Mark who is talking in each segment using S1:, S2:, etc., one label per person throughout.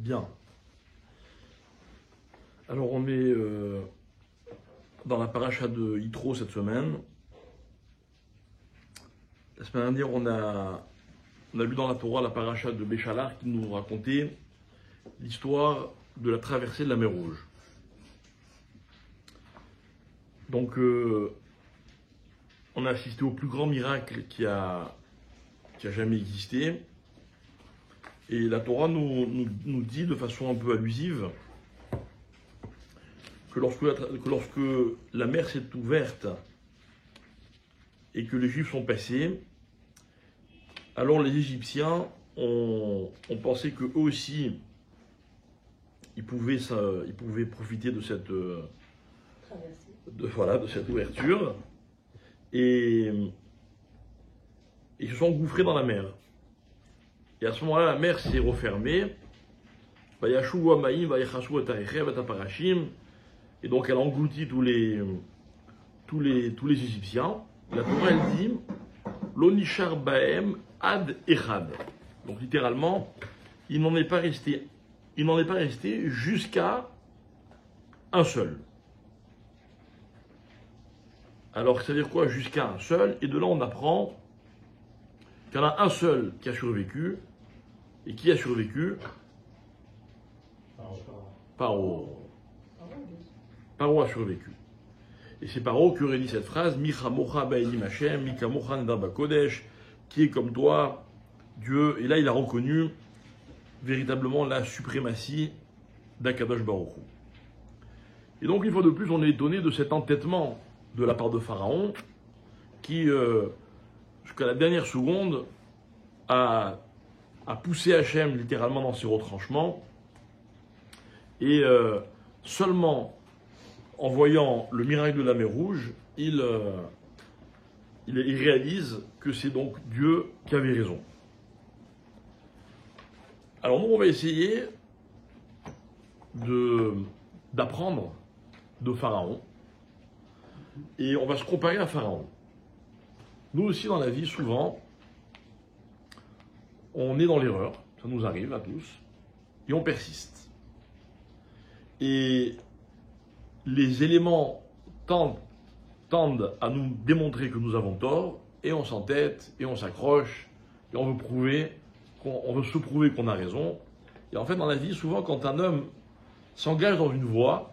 S1: Bien. Alors on est dans la paracha de Yitro cette semaine. La semaine dernière, on a lu dans la Torah la paracha de Béchalar qui nous racontait l'histoire de la traversée de la mer Rouge. Donc on a assisté au plus grand miracle qui a jamais existé. Et la Torah nous dit de façon un peu allusive que lorsque la mer s'est ouverte et que les Juifs sont passés, alors les Égyptiens ont pensé qu'eux aussi, ils pouvaient profiter de cette ouverture et ils se sont engouffrés dans la mer. Et à ce moment-là, la mer s'est refermée. Et donc elle engloutit tous les Égyptiens. La Torah elle dit L'onishar baem ad echad. Donc littéralement, il n'en est pas resté jusqu'à un seul. Alors ça veut dire quoi jusqu'à un seul? Et de là on apprend qu'il y en a un seul qui a survécu. Et qui a survécu? Paro. Paro a survécu. Et c'est Paro qui aurait dit cette phrase Micha mocha ba'elim Hashem, Mika mocha nedar bakodesh, qui est comme toi, Dieu. Et là, il a reconnu véritablement la suprématie d'Akadosh Baruch Hu. Et donc, une fois de plus, on est étonné de cet entêtement de la part de Pharaon, qui, jusqu'à la dernière seconde, a poussé Hachem littéralement dans ses retranchements. Et seulement en voyant le miracle de la mer Rouge, il réalise que c'est donc Dieu qui avait raison. Alors nous, on va essayer d'apprendre de Pharaon et on va se comparer à Pharaon. Nous aussi, dans la vie, souvent, on est dans l'erreur, ça nous arrive à tous, et on persiste. Et les éléments tendent à nous démontrer que nous avons tort, et on s'entête, et on s'accroche, et on veut se prouver qu'on a raison. Et en fait, dans la vie, souvent, quand un homme s'engage dans une voie,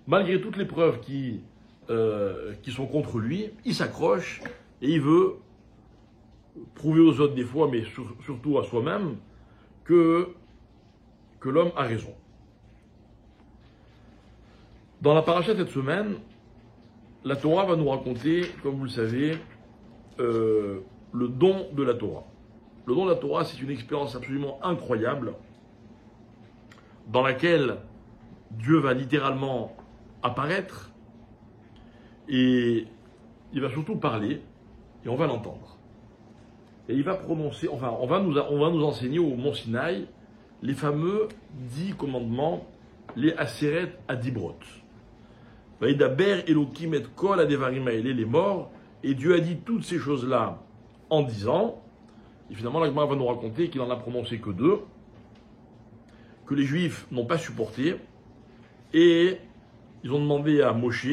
S1: malgré toutes les preuves qui sont contre lui, il s'accroche, et il veut prouver aux autres des fois, mais surtout à soi-même, que l'homme a raison. Dans la paracha cette semaine, la Torah va nous raconter, comme vous le savez, le don de la Torah. Le don de la Torah, c'est une expérience absolument incroyable dans laquelle Dieu va littéralement apparaître et il va surtout parler et on va l'entendre. Et il va prononcer, enfin, on va nous enseigner au Mont Sinaï les fameux 10 commandements, les Aseret Adibrot. Vaïdaber Elohim et Kol Adevarim Haele, les morts, et Dieu a dit toutes ces choses-là en disant, et finalement la Gemara va nous raconter qu'il n'en a prononcé que 2, que les Juifs n'ont pas supporté, et ils ont demandé à Moshe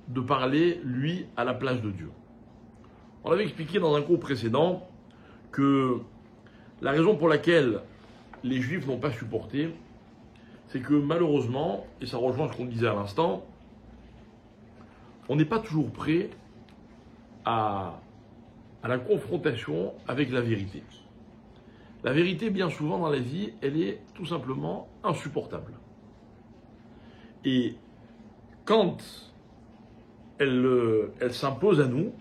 S1: de parler, lui, à la place de Dieu. On avait expliqué dans un cours précédent que la raison pour laquelle les Juifs n'ont pas supporté, c'est que malheureusement, et ça rejoint ce qu'on disait à l'instant, on n'est pas toujours prêt à la confrontation avec la vérité. La vérité, bien souvent dans la vie, elle est tout simplement insupportable. Et quand elle s'impose à nous,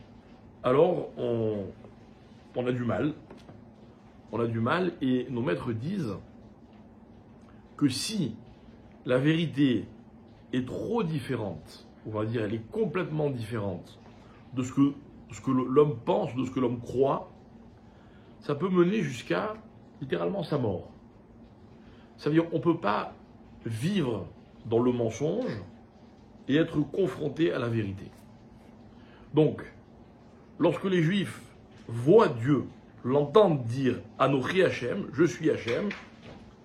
S1: alors on a du mal. On a du mal et nos maîtres disent que si la vérité est trop différente, on va dire elle est complètement différente de ce que l'homme pense, de ce que l'homme croit, ça peut mener jusqu'à littéralement sa mort. Ça veut dire qu'on ne peut pas vivre dans le mensonge et être confronté à la vérité. Donc, lorsque les Juifs voient Dieu, l'entendent dire Anochi Hachem, je suis Hachem,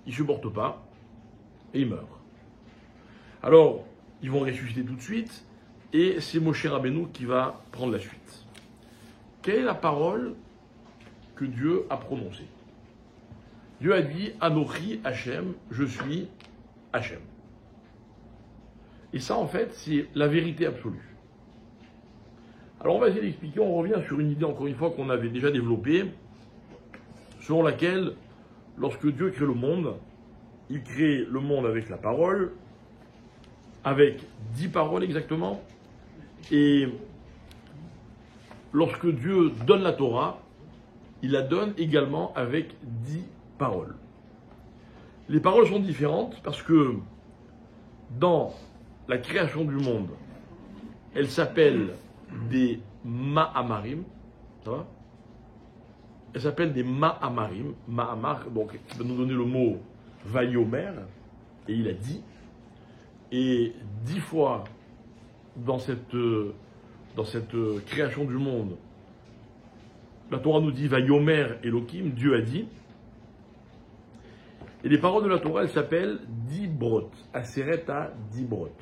S1: ils ne supportent pas et ils meurent. Alors, ils vont ressusciter tout de suite et c'est Moshe Rabbeinu qui va prendre la suite. Quelle est la parole que Dieu a prononcée? Dieu a dit Anochi Hachem, je suis Hachem. Et ça, en fait, c'est la vérité absolue. Alors, on va essayer d'expliquer, on revient sur une idée, encore une fois, qu'on avait déjà développée, selon laquelle, lorsque Dieu crée le monde, il crée le monde avec la parole, avec 10 paroles exactement, et lorsque Dieu donne la Torah, il la donne également avec 10 paroles. Les paroles sont différentes parce que dans la création du monde, elles s'appellent des Ma'amarim, ça va? Elles s'appellent des Ma'amarim, Ma'amar, donc qui va nous donner le mot Vayomer, et il a dit, et 10 fois dans cette création du monde, la Torah nous dit Vayomer Elohim, Dieu a dit. Et les paroles de la Torah, elles s'appellent Dibrot, Asereta Dibrot.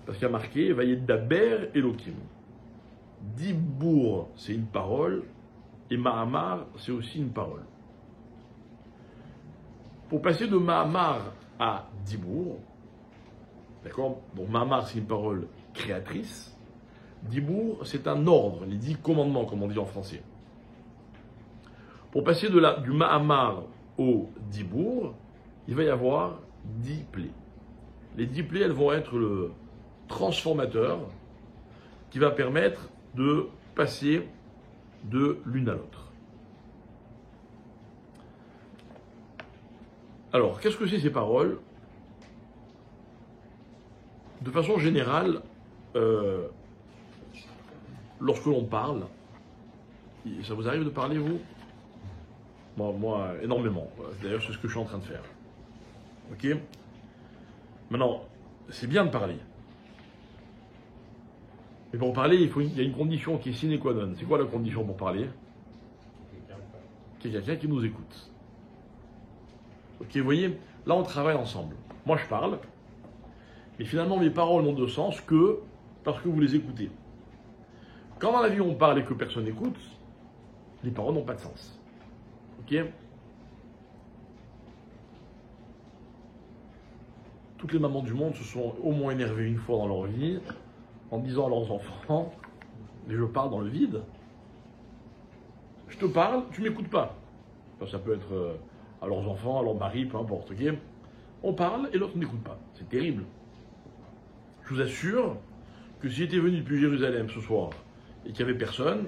S1: Parce qu'il y a marqué Vayedaber Elohim. Dibour, c'est une parole, et Mahamar, c'est aussi une parole. Pour passer de Mahamar à Dibour, d'accord? Bon, Mahamar, c'est une parole créatrice. Dibour, c'est un ordre, les 10 commandements, comme on dit en français. Pour passer du Mahamar au Dibour, il va y avoir 10 plaies. Les 10 plaies, elles vont être le transformateur qui va permettre de passer de l'une à l'autre. Alors, qu'est-ce que c'est ces paroles? De façon générale, lorsque l'on parle, ça vous arrive de parler, vous? Moi, énormément. D'ailleurs, c'est ce que je suis en train de faire. Ok? Maintenant, c'est bien de parler. Mais pour parler, il y a une condition qui est sine qua non. C'est quoi la condition pour parler? Qu'il y ait quelqu'un qui nous écoute. Ok, vous voyez, là on travaille ensemble. Moi je parle, mais finalement mes paroles n'ont de sens que parce que vous les écoutez. Quand dans la vie on parle et que personne n'écoute, les paroles n'ont pas de sens. Ok? Toutes les mamans du monde se sont au moins énervées une fois dans leur vie en disant à leurs enfants, mais je parle dans le vide. Je te parle, tu m'écoutes pas. Ça peut être à leurs enfants, à leur mari, peu importe. Ok? On parle et l'autre n'écoute pas. C'est terrible. Je vous assure que si j'étais venu depuis Jérusalem ce soir et qu'il n'y avait personne,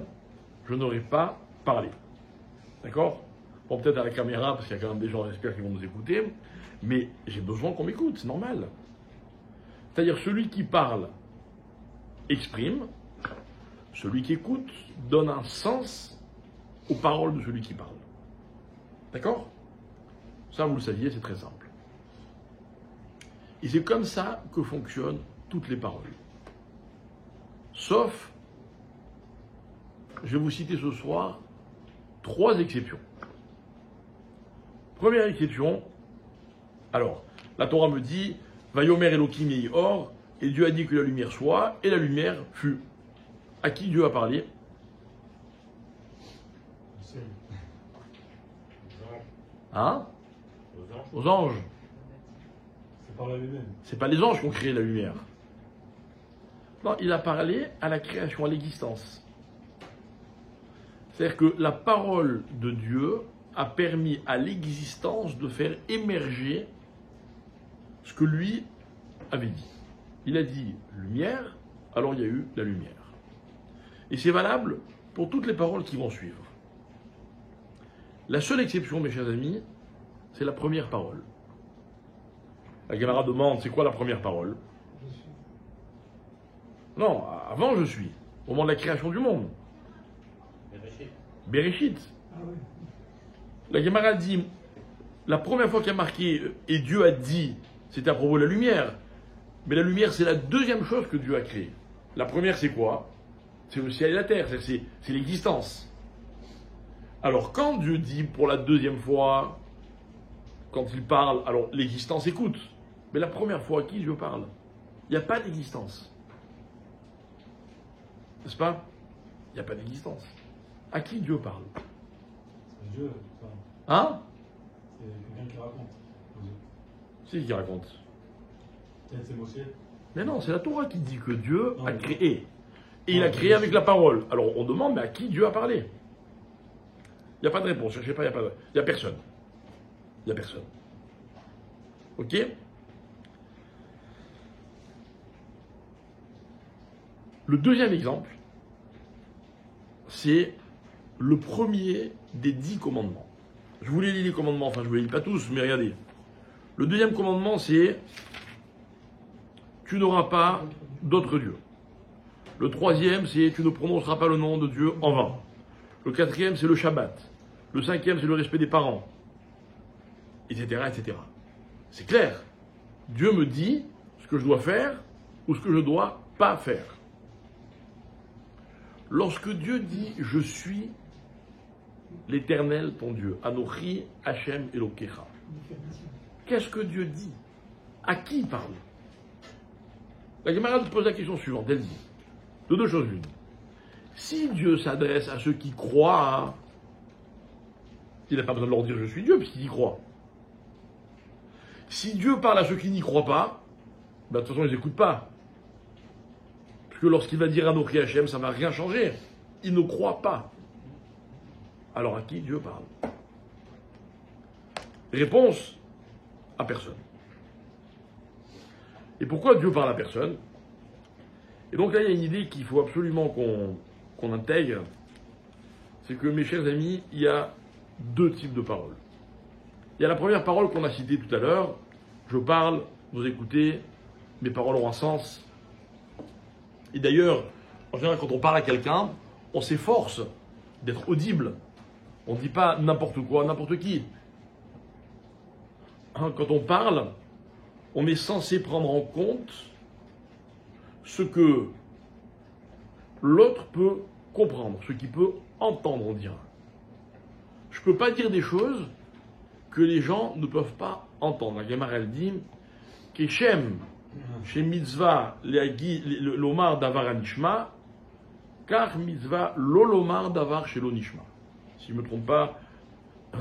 S1: je n'aurais pas parlé. D'accord? Bon, peut-être à la caméra, parce qu'il y a quand même des gens, j'espère, qui vont nous écouter, mais j'ai besoin qu'on m'écoute, c'est normal. C'est-à-dire, celui qui parle exprime, celui qui écoute donne un sens aux paroles de celui qui parle. D'accord? Ça, vous le saviez, c'est très simple. Et c'est comme ça que fonctionnent toutes les paroles. Sauf, je vais vous citer ce soir 3 exceptions. Première exception, alors, la Torah me dit, Vayomer Elohim Yehi Or, et Dieu a dit que la lumière soit, et la lumière fut. À qui Dieu a parlé? Hein? Aux anges.
S2: C'est par la lumière.
S1: C'est pas les anges qui ont créé la lumière. Non, il a parlé à la création, à l'existence. C'est-à-dire que la parole de Dieu a permis à l'existence de faire émerger ce que lui avait dit. Il a dit lumière, alors il y a eu la lumière. Et c'est valable pour toutes les paroles qui vont suivre. La seule exception, mes chers amis, c'est la première parole. La Gemara demande, c'est quoi la première parole? Non, avant je suis, au moment de la création du monde. Bereshit. La Gemara dit, la première fois qu'il y a marqué « et Dieu a dit », c'était à propos de la lumière. Mais la lumière, c'est la deuxième chose que Dieu a créée. La première, c'est quoi? C'est le ciel et la terre, c'est l'existence. Alors, quand Dieu dit pour la deuxième fois quand il parle, alors l'existence écoute. Mais la première fois à qui Dieu parle, il n'y a pas d'existence. N'est-ce pas? Il n'y a pas d'existence. À qui Dieu parle?
S2: C'est Dieu, ça.
S1: Hein?
S2: C'est quelqu'un qui raconte.
S1: C'est qui raconte?
S2: Peut-être c'est Moshe.
S1: Mais non, c'est la Torah qui dit que Dieu
S2: Non,
S1: a
S2: mais-
S1: créé. Et il a créé avec la parole. Alors on demande, mais à qui Dieu a parlé? Il n'y a pas de réponse, cherchez pas, il n'y a personne. Il n'y a personne. Ok? Le deuxième exemple, c'est le premier des 10 commandements. Je vous les lis les commandements, enfin je vous les lis pas tous, mais regardez. Le deuxième commandement, c'est tu n'auras pas d'autre Dieu. Le troisième, c'est tu ne prononceras pas le nom de Dieu en vain. Le quatrième, c'est le Shabbat. Le cinquième, c'est le respect des parents. Etc., etc. C'est clair. Dieu me dit ce que je dois faire ou ce que je ne dois pas faire. Lorsque Dieu dit « Je suis l'Éternel, ton Dieu », Anochi Hashem Elokecha, qu'est-ce que Dieu dit? À qui il parle? La Gemara pose la question suivante, elle dit, de deux choses l'une. Si Dieu s'adresse à ceux qui croient, il n'a pas besoin de leur dire « Je suis Dieu » puisqu'ils y croient. Si Dieu parle à ceux qui n'y croient pas, ben, de toute façon ils n'écoutent pas. Parce que lorsqu'il va dire Anochi Hashem, ça ne va rien changer. Ils ne croient pas. Alors à qui Dieu parle? Réponse, à personne. Et pourquoi Dieu parle à personne? Et donc là, il y a une idée qu'il faut absolument qu'on intègre. C'est que, mes chers amis, il y a deux types de paroles. Il y a la première parole qu'on a citée tout à l'heure. Je parle, vous écoutez, mes paroles ont un sens. Et d'ailleurs, en général, quand on parle à quelqu'un, on s'efforce d'être audible. On ne dit pas n'importe quoi, n'importe qui. Quand on parle, on est censé prendre en compte ce que l'autre peut comprendre, ce qu'il peut entendre, on dira. Je ne peux pas dire des choses que les gens ne peuvent pas entendre. La Gemara, elle dit Keshem, chez mitzvah, l'omar davar anishma, car mitzvah l'olomar davar chez l'onishma. Si je ne me trompe pas,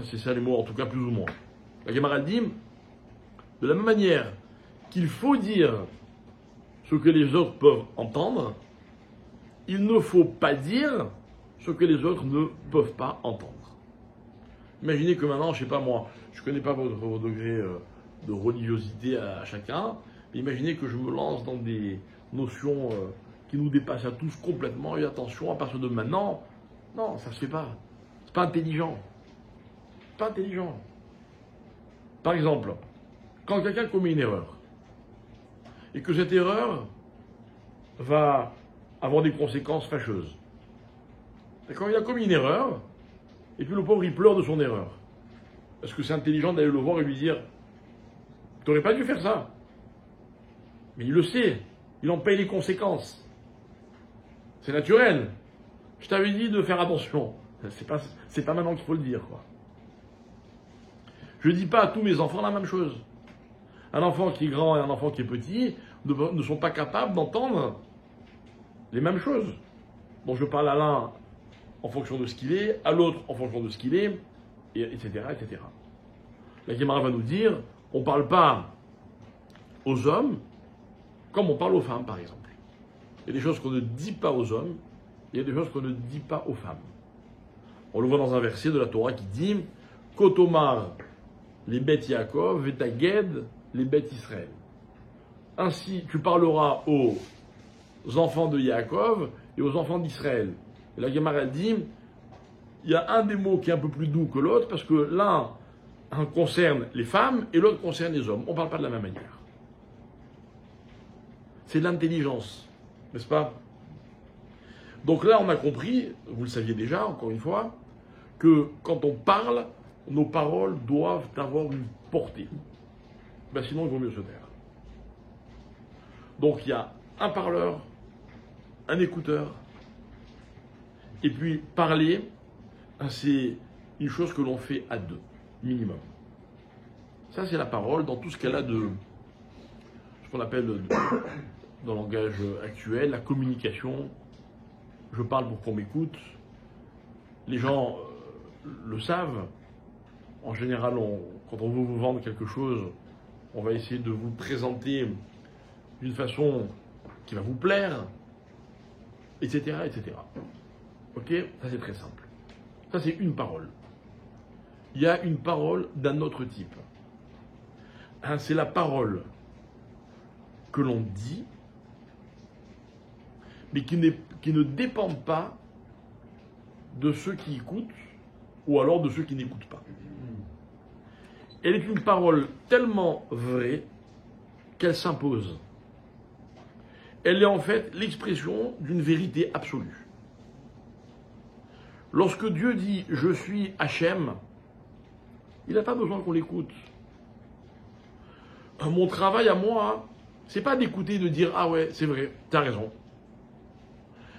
S1: c'est ça les mots, en tout cas plus ou moins. La Gemara, elle dit de la même manière qu'il faut dire ce que les autres peuvent entendre, il ne faut pas dire ce que les autres ne peuvent pas entendre. Imaginez que maintenant, je ne sais pas moi, je ne connais pas votre degré de religiosité à chacun, mais imaginez que je me lance dans des notions qui nous dépassent à tous complètement, et attention, à partir de maintenant, non, ça ne se fait pas. C'est pas intelligent. C'est pas intelligent. Par exemple, quand quelqu'un commet une erreur, et que cette erreur va avoir des conséquences fâcheuses. Et quand il a commis une erreur, et puis le pauvre il pleure de son erreur, est-ce que c'est intelligent d'aller le voir et lui dire « Tu n'aurais pas dû faire ça ?» Mais il le sait, il en paye les conséquences. C'est naturel. Je t'avais dit de faire attention. C'est pas maintenant qu'il faut le dire, quoi. Je ne dis pas à tous mes enfants la même chose. Un enfant qui est grand et un enfant qui est petit ne sont pas capables d'entendre les mêmes choses. Donc je parle à l'un en fonction de ce qu'il est, à l'autre en fonction de ce qu'il est, etc., etc. La Gemara va nous dire, on ne parle pas aux hommes comme on parle aux femmes, par exemple. Il y a des choses qu'on ne dit pas aux hommes, il y a des choses qu'on ne dit pas aux femmes. On le voit dans un verset de la Torah qui dit « Kotomar les bêtes Yaakov, Vetaged les bêtes Israël ». Ainsi, tu parleras aux enfants de Yaakov et aux enfants d'Israël. Et la Gemara elle dit, il y a un des mots qui est un peu plus doux que l'autre, parce que l'un concerne les femmes et l'autre concerne les hommes. On ne parle pas de la même manière. C'est de l'intelligence, n'est-ce pas? Donc là, on a compris, vous le saviez déjà, encore une fois, que quand on parle, nos paroles doivent avoir une portée. Ben sinon, il vaut mieux se taire. Donc il y a un parleur, un écouteur, et puis parler, c'est une chose que l'on fait à deux, minimum. Ça, c'est la parole dans tout ce qu'elle a de ce qu'on appelle dans le langage actuel la communication. Je parle pour qu'on m'écoute. Les gens le savent. En général, quand on veut vous vendre quelque chose, on va essayer de vous présenter d'une façon qui va vous plaire, etc., etc. Ok? Ça, c'est très simple. Ça, c'est une parole. Il y a une parole d'un autre type. C'est la parole que l'on dit, mais qui ne dépend pas de ceux qui écoutent ou alors de ceux qui n'écoutent pas. Elle est une parole tellement vraie qu'elle s'impose. Elle est en fait l'expression d'une vérité absolue. Lorsque Dieu dit « Je suis Hachem », il n'a pas besoin qu'on l'écoute. Mon travail à moi, c'est pas d'écouter et de dire « Ah ouais, c'est vrai, t'as raison ».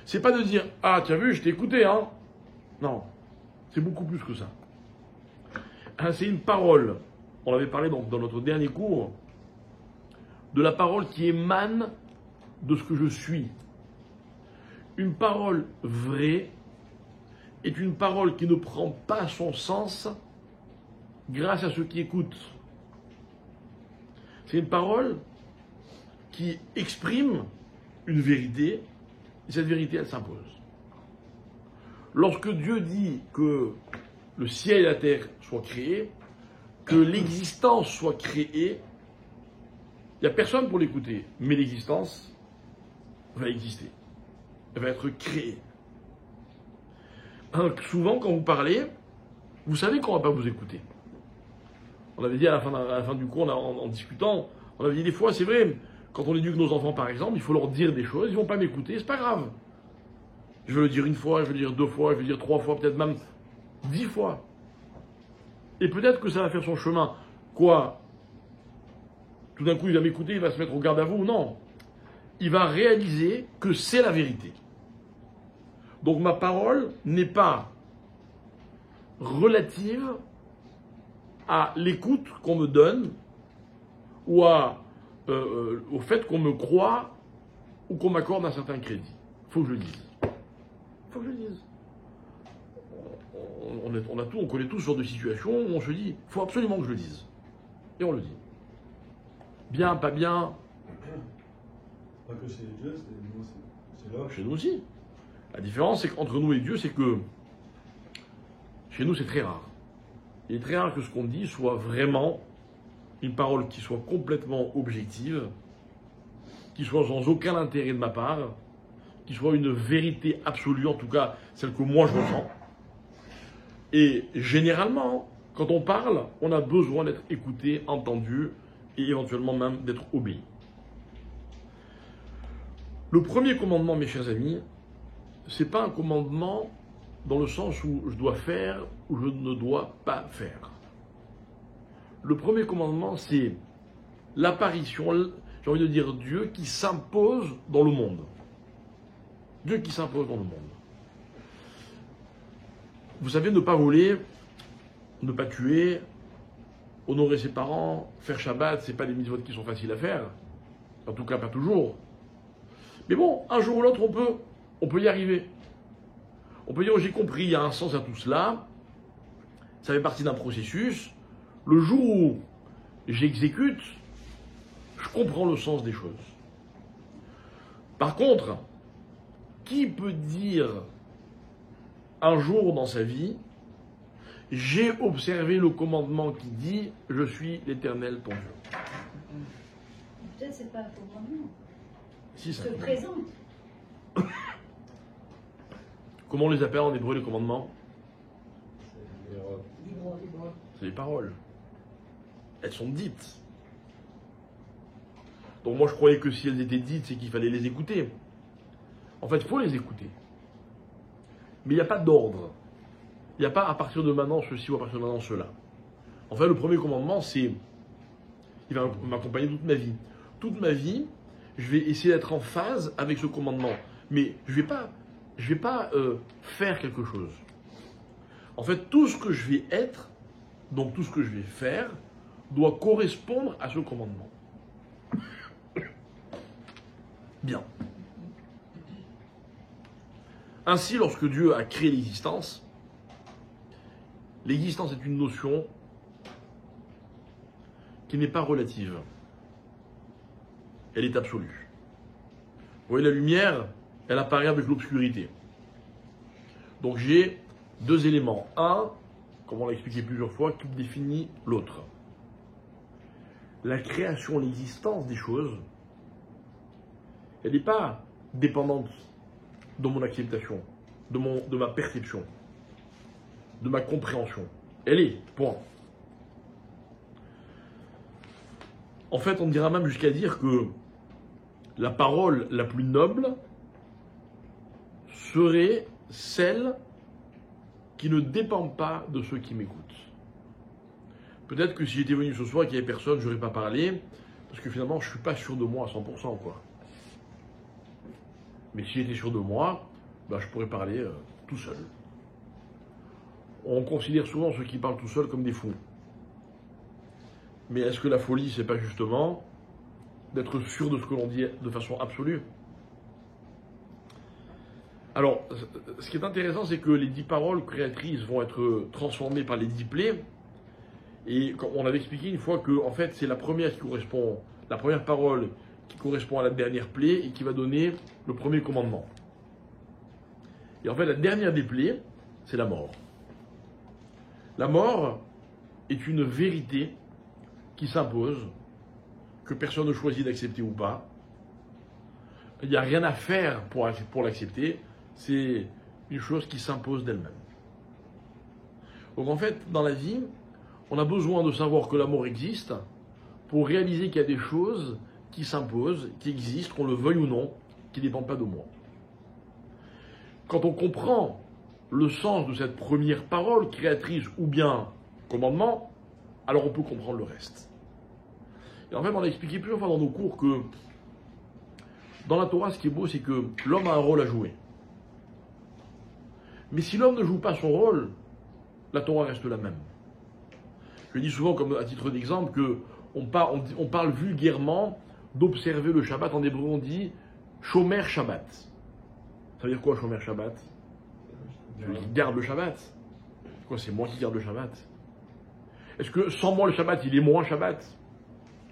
S1: C'est pas de dire « Ah, tu as vu, je t'ai écouté, hein ». Non, c'est beaucoup plus que ça. C'est une parole, on avait parlé dans notre dernier cours, de la parole qui émane de ce que je suis. Une parole vraie est une parole qui ne prend pas son sens grâce à ceux qui écoutent. C'est une parole qui exprime une vérité, et cette vérité, elle s'impose. Lorsque Dieu dit que le ciel et la terre soient créés, que l'existence soit créée, il n'y a personne pour l'écouter, mais l'existence va exister. Elle va être créée. Alors, souvent, quand vous parlez, vous savez qu'on ne va pas vous écouter. On avait dit à la fin du cours, en discutant, on avait dit des fois, c'est vrai, quand on éduque nos enfants par exemple, il faut leur dire des choses, ils ne vont pas m'écouter, c'est pas grave. Je vais le dire une fois, je vais le dire 2 fois, je vais le dire 3 fois, peut-être même 10 fois. Et peut-être que ça va faire son chemin. Quoi? Tout d'un coup, il va m'écouter, il va se mettre au garde à vous? Non. Il va réaliser que c'est la vérité. Donc ma parole n'est pas relative à l'écoute qu'on me donne ou au fait qu'on me croit ou qu'on m'accorde un certain crédit. Il faut que je le dise. Il faut que je le dise. On connaît tous ce genre de situation où on se dit, il faut absolument que je le dise. Et on le dit. Bien, pas bien.
S2: Pas que chez Dieu, c'est là.
S1: Chez nous aussi. La différence, c'est qu'entre nous et Dieu, c'est que chez nous, c'est très rare. Il est très rare que ce qu'on dit soit vraiment une parole qui soit complètement objective, qui soit sans aucun intérêt de ma part, qui soit une vérité absolue, en tout cas celle que moi je ressens. Et généralement, quand on parle, on a besoin d'être écouté, entendu et éventuellement même d'être obéi. Le premier commandement, mes chers amis, c'est pas un commandement dans le sens où je dois faire ou je ne dois pas faire. Le premier commandement, c'est l'apparition, j'ai envie de dire Dieu qui s'impose dans le monde. Dieu qui s'impose dans le monde. Vous savez, ne pas voler, ne pas tuer, honorer ses parents, faire Shabbat, c'est pas des mitzvot qui sont faciles à faire. En tout cas, pas toujours. Mais bon, un jour ou l'autre, on peut y arriver. On peut dire, j'ai compris, il y a un sens à tout cela. Ça fait partie d'un processus. Le jour où j'exécute, je comprends le sens des choses. Par contre, qui peut dire un jour dans sa vie, j'ai observé le commandement qui dit, je suis l'Éternel ton Dieu.
S3: Peut-être c'est pas un commandement.
S1: Si, ça
S3: Se présente.
S1: Comment on les appelle en hébreu les commandements?
S3: Libre.
S1: C'est les paroles. Elles sont dites. Donc moi je croyais que si elles étaient dites, c'est qu'il fallait les écouter. En fait, il faut les écouter. Mais il n'y a pas d'ordre. Il n'y a pas à partir de maintenant ceci ou à partir de maintenant cela. En fait, le premier commandement, c'est... Il va m'accompagner toute ma vie. Toute ma vie, je vais essayer d'être en phase avec ce commandement. Mais je vais pas faire quelque chose. En fait, tout ce que je vais être, donc tout ce que je vais faire, doit correspondre à ce commandement. Bien. Ainsi, lorsque Dieu a créé l'existence est une notion qui n'est pas relative. Elle est absolue. Vous voyez, la lumière, elle apparaît avec l'obscurité. Donc j'ai deux éléments. Un, comme on l'a expliqué plusieurs fois, qui définit l'autre. La création, l'existence des choses, elle n'est pas dépendante de mon acceptation, de ma perception, de ma compréhension. Elle est, point. En fait, on dira même jusqu'à dire que la parole la plus noble serait celle qui ne dépend pas de ceux qui m'écoutent. Peut-être que si j'étais venu ce soir et qu'il n'y avait personne, je n'aurais pas parlé, parce que finalement, je ne suis pas sûr de moi à 100%, quoi. Mais si j'étais sûr de moi, ben, je pourrais parler tout seul. On considère souvent ceux qui parlent tout seuls comme des fous. Mais est-ce que la folie, c'est pas justement d'être sûr de ce que l'on dit de façon absolue? Alors, ce qui est intéressant, c'est que les 10 paroles créatrices vont être transformées par les 10 plaies. Et comme on avait expliqué une fois que, en fait, c'est la première parole qui correspond à la dernière plaie et qui va donner le premier commandement. Et en fait, la dernière des plaies, c'est la mort. La mort est une vérité qui s'impose, que personne ne choisit d'accepter ou pas. Il n'y a rien à faire pour l'accepter, c'est une chose qui s'impose d'elle-même. Donc en fait, dans la vie, on a besoin de savoir que la mort existe pour réaliser qu'il y a des choses qui s'imposent, qui existent, qu'on le veuille ou non, qui ne dépendent pas de moi. Quand on comprend le sens de cette première parole créatrice ou bien commandement, alors on peut comprendre le reste. Et en fait, on a expliqué plusieurs fois dans nos cours que dans la Torah, ce qui est beau, c'est que l'homme a un rôle à jouer. Mais si l'homme ne joue pas son rôle, la Torah reste la même. Je dis souvent, comme à titre d'exemple, qu'on parle vulgairement d'observer le Shabbat. En hébreu, on dit Shomer Shabbat. Ça veut dire quoi, Shomer Shabbat? Celui qui garde le Shabbat. Quoi, c'est moi qui garde le Shabbat? Est-ce que sans moi le Shabbat, il est moins Shabbat?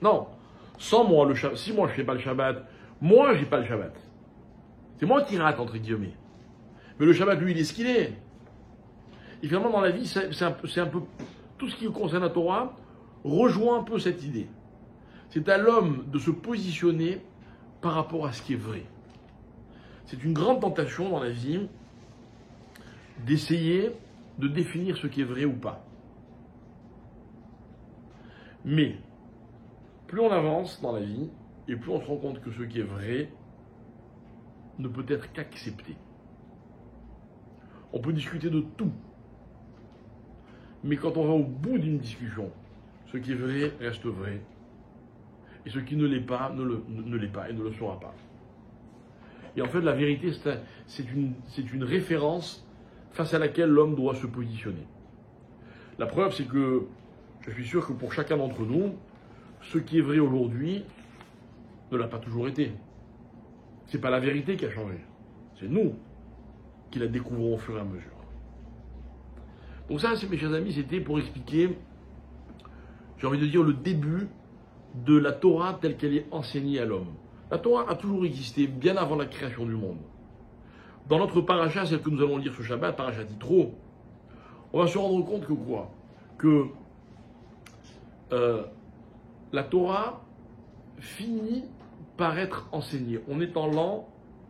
S1: Non. Sans moi le Shabbat, si moi je ne fais pas le Shabbat, moi j'ai pas le Shabbat. C'est moi qui rate, entre guillemets. Mais le Shabbat, lui, il est ce qu'il est. Et finalement, dans la vie, c'est un peu tout ce qui concerne la Torah rejoint un peu cette idée. C'est à l'homme de se positionner par rapport à ce qui est vrai. C'est une grande tentation dans la vie d'essayer de définir ce qui est vrai ou pas. Mais plus on avance dans la vie et plus on se rend compte que ce qui est vrai ne peut être qu'accepté. On peut discuter de tout. Mais quand on va au bout d'une discussion, ce qui est vrai reste vrai. Et ce qui ne l'est pas, ne l'est pas et ne le sera pas. Et en fait, la vérité, c'est une référence face à laquelle l'homme doit se positionner. La preuve, c'est que je suis sûr que pour chacun d'entre nous, ce qui est vrai aujourd'hui ne l'a pas toujours été. Ce n'est pas la vérité qui a changé. C'est nous qui la découvrons au fur et à mesure. Donc ça, mes chers amis, c'était pour expliquer, j'ai envie de dire, le début de la Torah telle qu'elle est enseignée à l'homme. La Torah a toujours existé, bien avant la création du monde. Dans notre paracha, celle que nous allons lire ce Shabbat, paracha Yitro, on va se rendre compte que quoi? Que la Torah finit par être enseignée. On est en l'an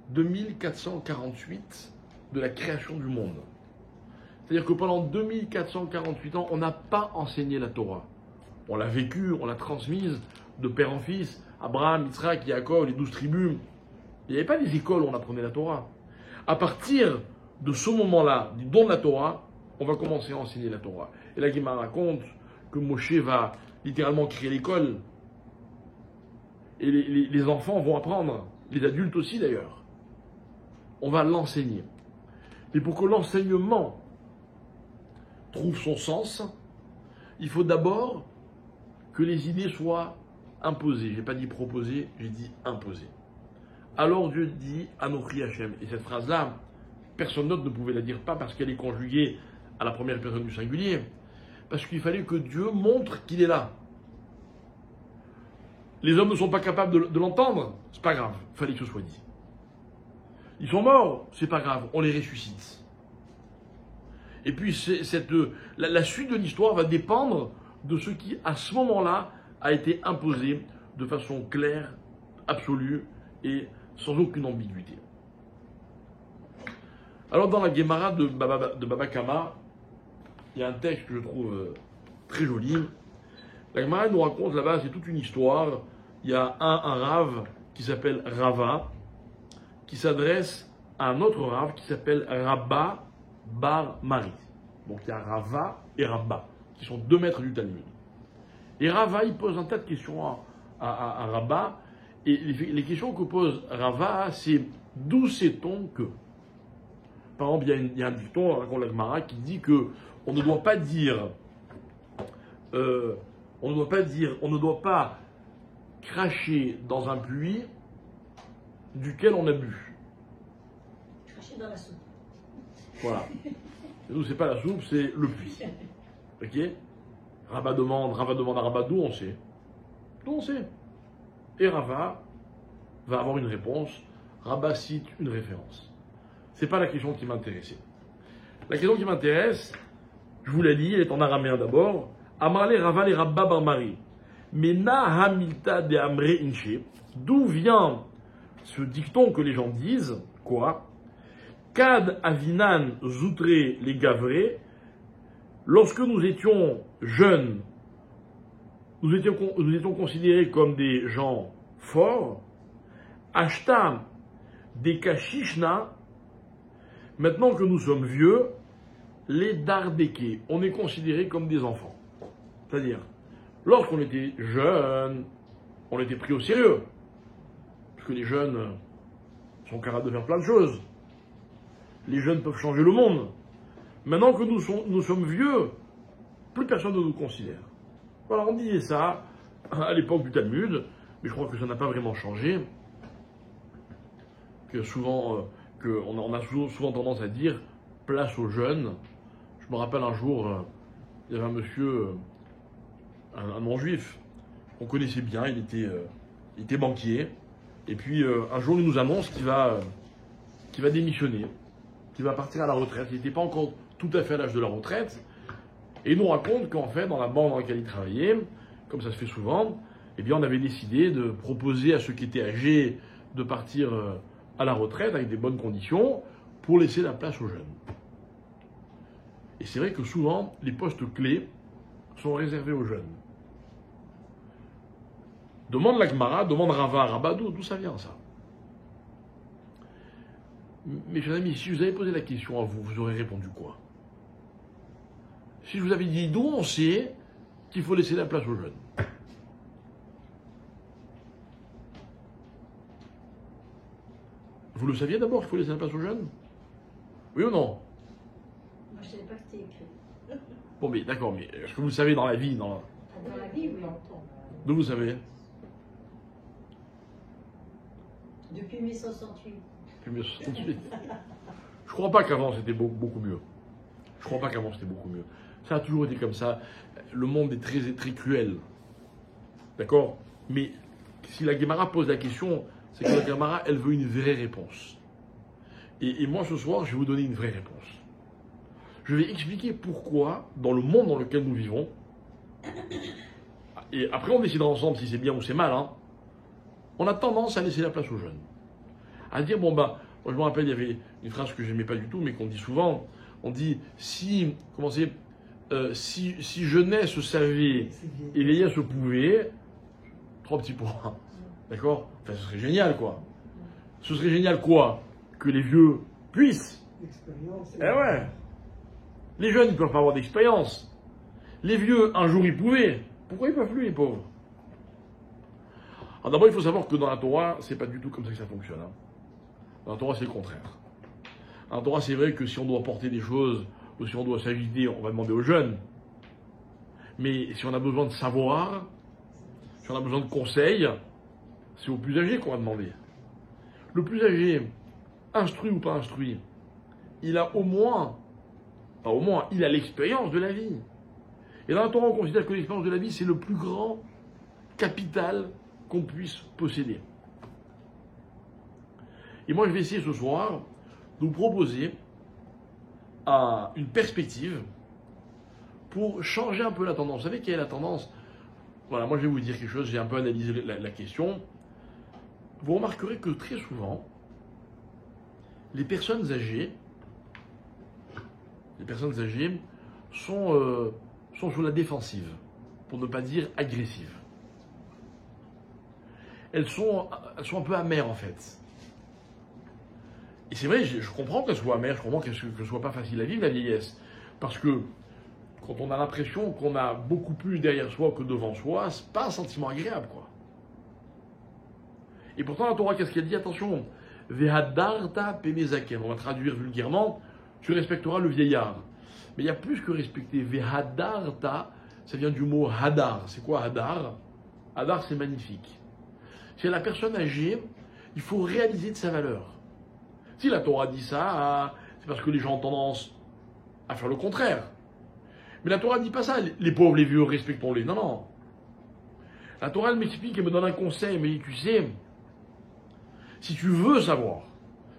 S1: 2448 de la création du monde. C'est-à-dire que pendant 2448 ans, on n'a pas enseigné la Torah. On l'a vécue, on l'a transmise de père en fils, Abraham, Yitzhak, Yaakov, les 12 tribus. Il n'y avait pas des écoles où on apprenait la Torah. À partir de ce moment-là, du don de la Torah, on va commencer à enseigner la Torah. Et la Guimara raconte que Moshe va littéralement créer l'école. Et les enfants vont apprendre, les adultes aussi d'ailleurs. On va l'enseigner. Et pour que l'enseignement trouve son sens, il faut d'abord que les idées soient imposées. Je n'ai pas dit proposées, j'ai dit imposées. Alors Dieu dit Anochi Hachem. Et cette phrase-là, personne d'autre ne pouvait la dire pas parce qu'elle est conjuguée à la première personne du singulier. Parce qu'il fallait que Dieu montre qu'il est là. Les hommes ne sont pas capables de l'entendre, c'est pas grave, il fallait que ce soit dit. Ils sont morts, c'est pas grave, on les ressuscite. Et puis la suite de l'histoire va dépendre de ce qui, à ce moment-là, a été imposé de façon claire, absolue et sans aucune ambiguïté. Alors dans la Gemara de Baba Kama, il y a un texte que je trouve très joli. La Gemara nous raconte là-bas, c'est toute une histoire. Il y a un Rav qui s'appelle Rava, qui s'adresse à un autre Rav qui s'appelle Rabba Bar Mari. Donc il y a Rava et Rabba, qui sont 2 maîtres du Talmud. Et Rava, il pose un tas de questions à Rabba. Et les questions que pose Rava, c'est d'où sait-on que? Par exemple, il y a un dicton, raconte la Gemara, qui dit que on ne doit pas dire, on ne doit pas cracher dans un puits duquel on a bu.
S3: Cracher dans la soupe.
S1: Voilà. Et nous, c'est pas la soupe, c'est le puits. Ok? Rava demande à Rabba d'où on sait. D'où on sait. Et Rava va avoir une réponse. Rabba cite une référence. C'est pas la question qui m'intéressait. La question qui m'intéresse, je vous la lis, elle est en araméen d'abord. Amarle Rava le Rabba Bar Mari. Mena Hamilta de Amre Inche. D'où vient ce dicton que les gens disent? Quoi? Kad Avinan Zoutre les Gavré. Lorsque nous étions jeunes, nous étions considérés comme des gens forts. Ashta des Kashishna. Maintenant que nous sommes vieux, les Dardeke, on est considérés comme des enfants. C'est-à-dire, lorsqu'on était jeunes, on était pris au sérieux. Parce que les jeunes sont capables de faire plein de choses. Les jeunes peuvent changer le monde. Maintenant que nous sommes vieux, plus personne ne nous considère. Voilà, on disait ça à l'époque du Talmud, mais je crois que ça n'a pas vraiment changé. Que souvent, on a souvent tendance à dire place aux jeunes. Je me rappelle un jour, il y avait un monsieur, un non-juif, qu'on connaissait bien, il était banquier, et puis un jour il nous annonce qu'il va démissionner, qu'il va partir à la retraite. Il n'était pas encore tout à fait à l'âge de la retraite, et il nous raconte qu'en fait, dans la banque dans laquelle il travaillait, comme ça se fait souvent, eh bien on avait décidé de proposer à ceux qui étaient âgés de partir à la retraite avec des bonnes conditions pour laisser la place aux jeunes. Et c'est vrai que souvent, les postes clés sont réservés aux jeunes. Demande la Gemara, demande Rava, Rabba, d'où ça vient ça? Mes chers amis, si je vous avais posé la question à vous, vous aurez répondu quoi? Si je vous avais dit d'où on sait qu'il faut laisser la place aux jeunes? Vous le saviez d'abord qu'il faut laisser la place aux jeunes? Oui ou non?
S3: Moi, je ne savais pas que c'était écrit.
S1: Bon, mais d'accord, mais est-ce que vous le savez dans la vie,
S3: Dans la vie, oui.
S1: D'où vous savez?
S3: Depuis 1868.
S1: Depuis 1968. Je crois pas qu'avant c'était beaucoup mieux. Je crois pas qu'avant c'était beaucoup mieux. Ça a toujours été comme ça. Le monde est très, très cruel. D'accord? Mais si la Gemara pose la question, c'est que la Gemara, elle veut une vraie réponse. Et moi, ce soir, je vais vous donner une vraie réponse. Je vais expliquer pourquoi, dans le monde dans lequel nous vivons, et après on décidera ensemble si c'est bien ou c'est mal, hein, on a tendance à laisser la place aux jeunes. À dire, bon bah, moi je me rappelle, il y avait une phrase que j'aimais pas du tout, mais qu'on dit souvent, on dit, si jeunesse savait et vieillesse pouvait, 3 petits points. D'accord? Enfin, ce serait génial, quoi. Ce serait génial, quoi? Que les vieux puissent. Eh ouais. Les jeunes ne peuvent pas avoir d'expérience. Les vieux, un jour, ils pouvaient. Pourquoi ils ne peuvent plus, les pauvres? Alors d'abord, il faut savoir que dans la Torah, c'est pas du tout comme ça que ça fonctionne. Hein. Dans la Torah, c'est le contraire. Dans la Torah, c'est vrai que si on doit porter des choses, ou si on doit s'agiter, on va demander aux jeunes. Mais si on a besoin de savoir, si on a besoin de conseils, c'est au plus âgé qu'on va demander. Le plus âgé, instruit ou pas instruit, il a au moins, il a l'expérience de la vie. Et dans la Torah, on considère que l'expérience de la vie, c'est le plus grand capital qu'on puisse posséder. Et moi, je vais essayer ce soir de vous proposer une perspective pour changer un peu la tendance. Vous savez quelle est la tendance? Voilà, moi je vais vous dire quelque chose, j'ai un peu analysé la question. Vous remarquerez que très souvent, les personnes âgées sont sur la défensive, pour ne pas dire agressives. Elles sont un peu amères en fait. Et c'est vrai, je comprends qu'elles soient amères, je comprends que ce soit pas facile à vivre la vieillesse. Parce que quand on a l'impression qu'on a beaucoup plus derrière soi que devant soi, c'est pas un sentiment agréable, quoi. Et pourtant, la Torah, qu'est-ce qu'elle dit? Attention, Vehadarta pemezaken. On va traduire vulgairement, tu respecteras le vieillard. Mais il y a plus que respecter. Vehadarta, ça vient du mot hadar. C'est quoi hadar? Hadar, c'est magnifique. Chez la personne âgée, il faut réaliser de sa valeur. Si la Torah dit ça, c'est parce que les gens ont tendance à faire le contraire. Mais la Torah ne dit pas ça. Les pauvres, les vieux, respectons-les. Non, non. La Torah, elle m'explique, elle me donne un conseil. Elle me dit, tu sais, si tu veux savoir,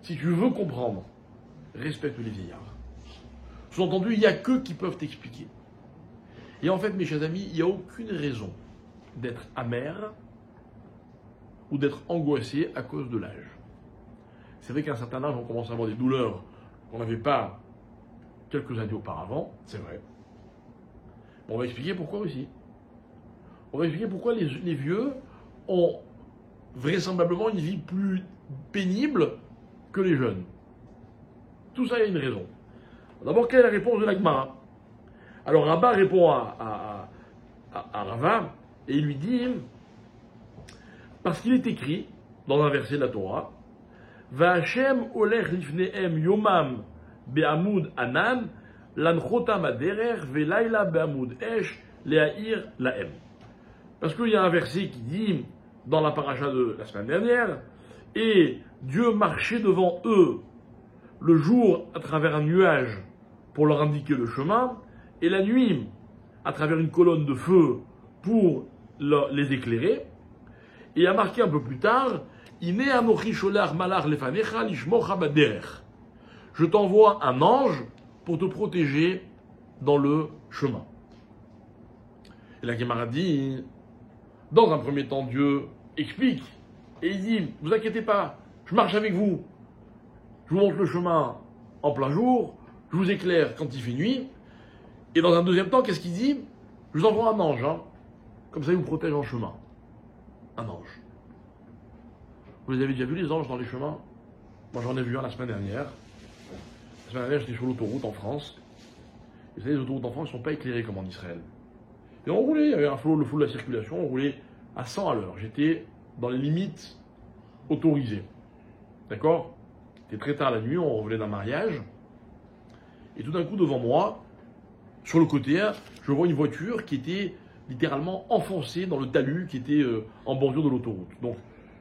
S1: si tu veux comprendre, respecte les vieillards. Sous-entendu, il n'y a qu'eux qui peuvent t'expliquer. Et en fait, mes chers amis, il n'y a aucune raison d'être amer ou d'être angoissé à cause de l'âge. C'est vrai qu'à un certain âge, on commence à avoir des douleurs qu'on n'avait pas quelques années auparavant, c'est vrai. Mais on va expliquer pourquoi aussi. On va expliquer pourquoi les vieux ont vraisemblablement une vie plus pénible que les jeunes. Tout ça, il y a une raison. D'abord, quelle est la réponse de la Gemara? Alors, Rabba répond à Rava et il lui dit, parce qu'il est écrit dans un verset de la Torah, Va'Hashem olech lifnehem yomam be'amud anan lanchotam aderer ve'layla be'amud esh le'ahir lahem. Parce qu'il y a un verset qui dit, dans la paracha de la semaine dernière, et Dieu marchait devant eux le jour à travers un nuage pour leur indiquer le chemin, et la nuit à travers une colonne de feu pour les éclairer. Et il a marqué un peu plus tard, je t'envoie un ange pour te protéger dans le chemin. Et la Gemara dit, dans un premier temps, Dieu explique, et il dit, ne vous inquiétez pas, je marche avec vous, je vous montre le chemin en plein jour, je vous éclaire quand il fait nuit, et dans un deuxième temps, qu'est-ce qu'il dit? Je vous envoie un ange, comme ça il vous protège en chemin. Un ange. Vous les avez déjà vus les anges dans les chemins? Moi j'en ai vu un la semaine dernière. La semaine dernière j'étais sur l'autoroute en France. Et vous savez, les autoroutes en France ne sont pas éclairées comme en Israël. Et on roulait, il y avait le flot de la circulation, on roulait à 100 à l'heure. J'étais dans les limites autorisées. D'accord? C'était très tard la nuit, on revenait d'un mariage. Et tout d'un coup devant moi, sur le côté, je vois une voiture qui était littéralement enfoncée dans le talus qui était en bordure de l'autoroute. Donc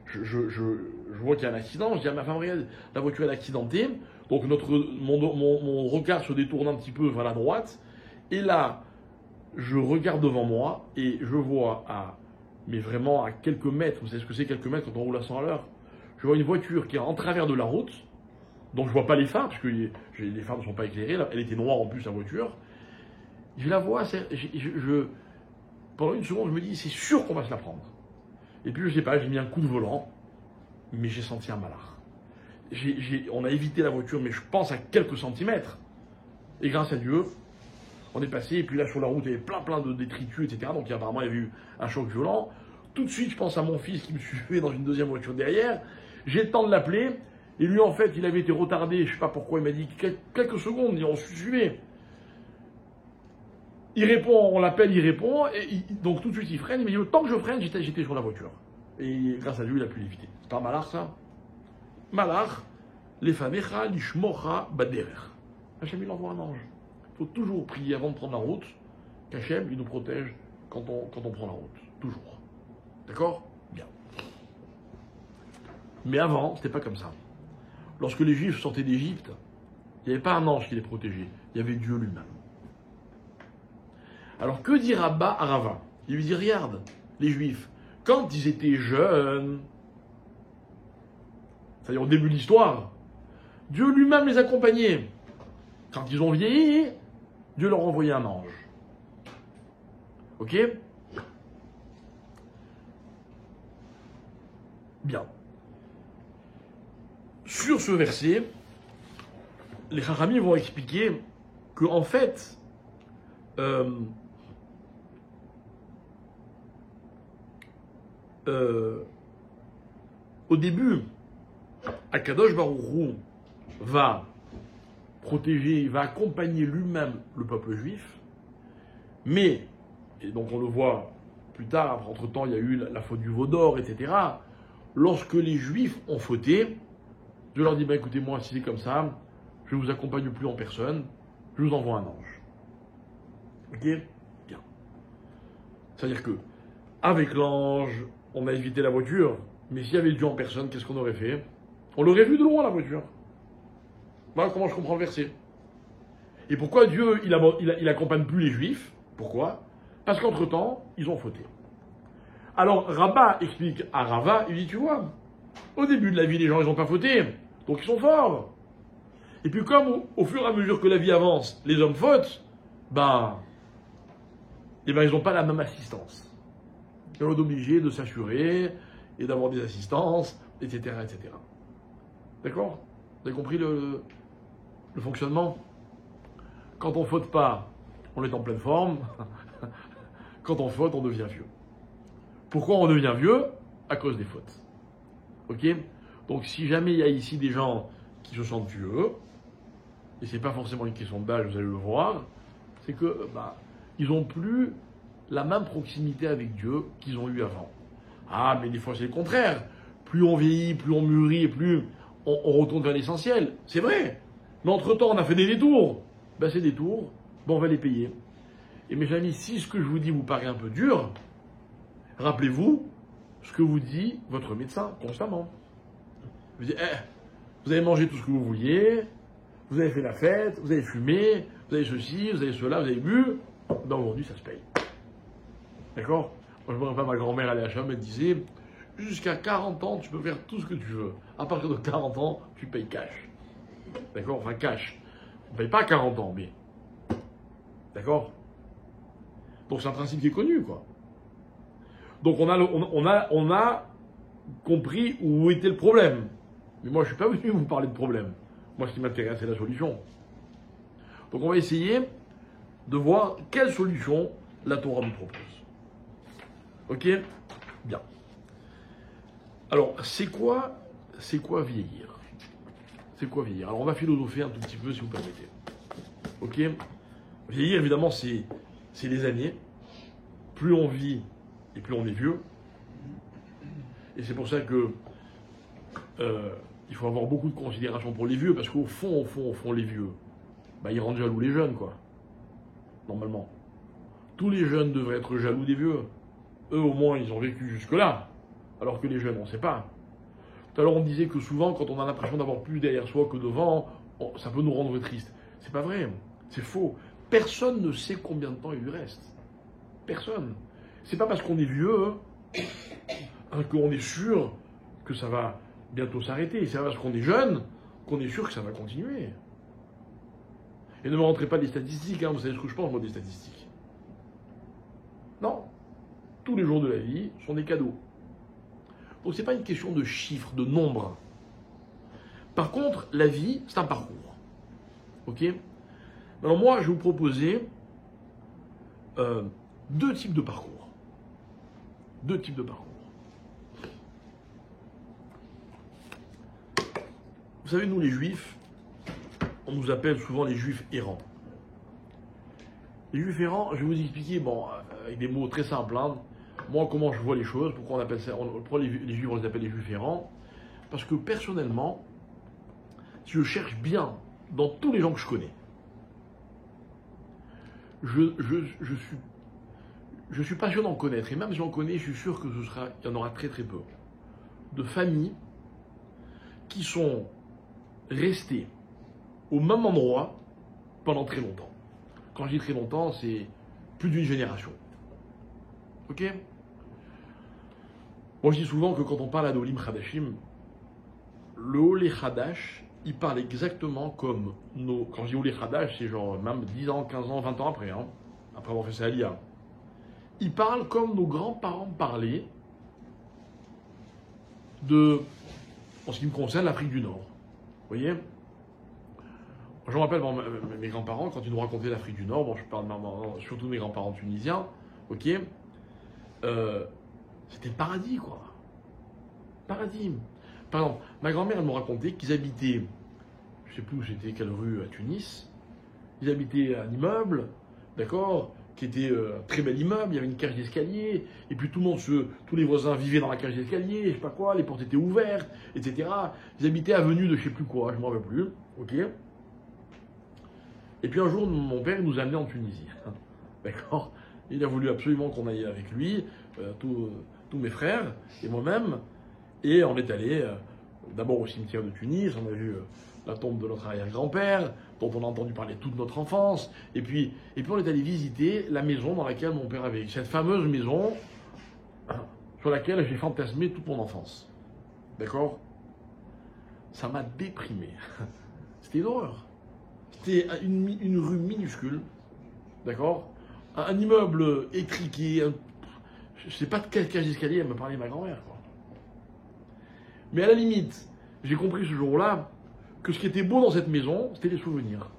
S1: je vois qu'il y a un accident, je dis à ma femme, regarde, la voiture est accidentée, donc mon regard se détourne un petit peu vers la droite, et là, je regarde devant moi, et je vois mais vraiment à quelques mètres, vous savez ce que c'est quelques mètres quand on roule à 100 à l'heure, je vois une voiture qui est en travers de la route, donc je vois pas les phares, parce que les phares ne sont pas éclairés, elle était noire en plus la voiture, je la vois, pendant une seconde je me dis, c'est sûr qu'on va se la prendre. Et puis, je sais pas, j'ai mis un coup de volant, mais j'ai senti un malheur. On a évité la voiture, mais je pense à quelques centimètres. Et grâce à Dieu, on est passé, et puis là, sur la route, il y avait plein de détritus, etc. Donc, apparemment, il y avait eu un choc violent. Tout de suite, je pense à mon fils qui me suivait dans une deuxième voiture derrière. J'ai le temps de l'appeler, et lui, en fait, il avait été retardé, je sais pas pourquoi, il m'a dit quelques secondes, et on se suivait. Il répond, on l'appelle, il répond, et donc tout de suite il freine, il me dit, le temps que je freine, j'étais sur la voiture. Et grâce à Dieu, il a pu l'éviter. C'est pas un malach ça? Malach, lefanecha lishmocha baderer. Hachem, il envoie un ange. Il faut toujours prier avant de prendre la route, qu'Hachem, il nous protège quand on prend la route. Toujours. D'accord? Bien. Mais avant, c'était pas comme ça. Lorsque les Juifs sortaient d'Égypte, il n'y avait pas un ange qui les protégeait, il y avait Dieu lui-même. Alors que dit Rabba à Rava? Il lui dit, regarde, les Juifs, quand ils étaient jeunes, c'est-à-dire au début de l'histoire, Dieu lui-même les accompagnait. Quand ils ont vieilli, Dieu leur envoyait un ange. Ok? Bien. Sur ce verset, les Chachamim vont expliquer que en fait, au début, Akadosh Baruch Hu va protéger, va accompagner lui-même le peuple juif, mais, et donc on le voit plus tard, entre-temps il y a eu la faute du veau d'or, etc. Lorsque les Juifs ont fauté, Dieu leur dit, bah, écoutez, moi, si c'est comme ça, je ne vous accompagne plus en personne, je vous envoie un ange. Ok? Bien. C'est-à-dire que, avec l'ange, on a évité la voiture, mais s'il y avait Dieu en personne, qu'est-ce qu'on aurait fait? On l'aurait vu de loin, la voiture. Voilà comment je comprends le verset. Et pourquoi Dieu, il accompagne plus les Juifs? Pourquoi? Parce qu'entre-temps, ils ont fauté. Alors, Rabba explique à Rava, il dit, tu vois, au début de la vie, les gens, ils n'ont pas fauté, donc ils sont forts. Et puis comme au fur et à mesure que la vie avance, les hommes fautent, ils n'ont pas la même assistance. Ils sont obligés de s'assurer et d'avoir des assistances, etc., etc. D'accord? Vous avez compris le fonctionnement? Quand on ne faute pas, on est en pleine forme. Quand on faute, on devient vieux. Pourquoi on devient vieux? À cause des fautes. Ok? Donc si jamais il y a ici des gens qui se sentent vieux, et c'est pas forcément une question d'âge, vous allez le voir, c'est que ils n'ont plus la même proximité avec Dieu qu'ils ont eu avant. Ah, mais des fois c'est le contraire. Plus on vieillit, plus on mûrit, et plus on retourne vers l'essentiel. C'est vrai. Mais entre-temps, on a fait des détours. Ces détours, on va les payer. Et mes amis, si ce que je vous dis vous paraît un peu dur, rappelez-vous ce que vous dit votre médecin constamment. Vous dites, vous avez mangé tout ce que vous vouliez, vous avez fait la fête, vous avez fumé, vous avez ceci, vous avez cela, vous avez bu, aujourd'hui ça se paye. D'accord? Moi je me rappelle, ma grand-mère allait à Cham, elle disait, jusqu'à 40 ans, tu peux faire tout ce que tu veux. À partir de 40 ans, tu payes cash. D'accord? Enfin, cash. On ne paye pas à 40 ans, mais... D'accord? Donc c'est un principe qui est connu, quoi. Donc on a compris où était le problème. Mais moi, je ne suis pas venu vous parler de problème. Moi, ce qui m'intéresse, c'est la solution. Donc on va essayer de voir quelle solution la Torah nous propose. Ok? Bien. Alors, c'est quoi vieillir? C'est quoi vieillir? Alors, on va philosopher un tout petit peu, si vous permettez. Ok? Vieillir, évidemment, c'est les années. Plus on vit et plus on est vieux. Et c'est pour ça que il faut avoir beaucoup de considération pour les vieux, parce qu'au fond, les vieux, ils rendent jaloux les jeunes, quoi. Normalement. Tous les jeunes devraient être jaloux des vieux. Eux, au moins, ils ont vécu jusque-là. Alors que les jeunes, on ne sait pas. Tout à l'heure, on disait que souvent, quand on a l'impression d'avoir plus derrière soi que devant, ça peut nous rendre tristes. C'est pas vrai. C'est faux. Personne ne sait combien de temps il lui reste. Personne. C'est pas parce qu'on est vieux qu'on est sûr que ça va bientôt s'arrêter. C'est pas parce qu'on est jeune qu'on est sûr que ça va continuer. Et ne me rentrez pas des statistiques, vous savez ce que je pense, moi, des statistiques. Non. Tous les jours de la vie sont des cadeaux. Donc c'est pas une question de chiffres, de nombres. Par contre, la vie, c'est un parcours. Ok? Alors moi, je vais vous proposer deux types de parcours. Deux types de parcours. Vous savez, nous les Juifs, on nous appelle souvent les Juifs errants. Les Juifs errants, je vais vous expliquer, avec des mots très simples, moi, comment je vois les choses, pourquoi on appelle ça, pourquoi les Juifs, on les appelle les Juifs errants. Parce que personnellement, si je cherche bien dans tous les gens que je connais, je suis pas sûr d'en connaître, et même si j'en connais, je suis sûr qu'il y en aura très très peu, de familles qui sont restées au même endroit pendant très longtemps. Quand je dis très longtemps, c'est plus d'une génération. Ok? Moi je dis souvent que quand on parle à d'Olim Khadashim, le Olé Khadash, il parle exactement comme nos... Quand je dis Olé Khadash, c'est genre même 10 ans, 15 ans, 20 ans après, hein, après avoir fait sa Aliyah. Il parle comme nos grands-parents parlaient de, en ce qui me concerne, l'Afrique du Nord. Vous voyez? Je me rappelle, bon, mes grands-parents, quand ils nous racontaient l'Afrique du Nord, bon, je parle surtout de mes grands-parents tunisiens, ok, c'était le paradis, quoi. Paradis. Par exemple, ma grand-mère, elle me racontait qu'ils habitaient, je ne sais plus où c'était, quelle rue à Tunis, ils habitaient un immeuble, d'accord, qui était un très bel immeuble, il y avait une cage d'escalier, et puis tout le monde, tous les voisins vivaient dans la cage d'escalier, je sais pas quoi, les portes étaient ouvertes, etc. Ils habitaient avenue de je sais plus quoi, je ne me rappelle plus, ok. Et puis un jour, mon père nous a amenés en Tunisie, d'accord. Il a voulu absolument qu'on aille avec lui, tous mes frères et moi-même, et on est allé d'abord au cimetière de Tunis, on a vu la tombe de notre arrière-grand-père, dont on a entendu parler toute notre enfance, et puis on est allé visiter la maison dans laquelle mon père avait vécu, cette fameuse maison sur laquelle j'ai fantasmé toute mon enfance. D'accord? Ça m'a déprimé. C'était une horreur. C'était une rue minuscule, d'accord? Un immeuble étriqué, je ne sais pas de quelle cage d'escalier elle me parlait ma grand-mère, quoi. Mais à la limite, j'ai compris ce jour-là que ce qui était beau dans cette maison, c'était les souvenirs.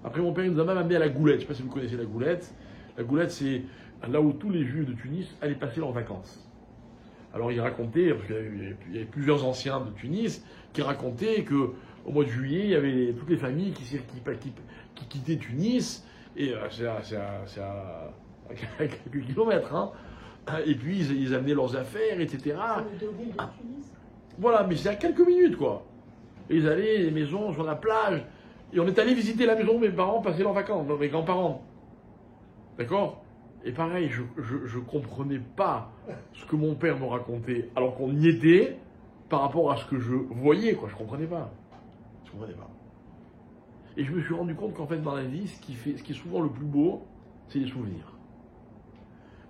S1: Après, mon père nous a même amené à la Goulette. Je ne sais pas si vous connaissez la Goulette. La Goulette, c'est là où tous les Juifs de Tunis allaient passer leurs vacances. Alors, il racontait, parce qu'il y avait plusieurs anciens de Tunis, qui racontaient qu'au mois de juillet, il y avait toutes les familles qui quittaient Tunis, et c'est à quelques kilomètres, hein. Et puis, ils amenaient leurs affaires, etc.
S3: C'est le Deauville de Tunis.
S1: Voilà, mais c'est à quelques minutes, quoi. Et ils allaient, les maisons sur la plage. Et on est allé visiter la maison où mes parents passaient leurs vacances, mes grands-parents. D'accord? Et pareil, je comprenais pas ce que mon père me racontait, alors qu'on y était, par rapport à ce que je voyais, quoi. Je comprenais pas. Je comprenais pas. Et je me suis rendu compte qu'en fait, dans la vie, ce qui est souvent le plus beau, c'est les souvenirs.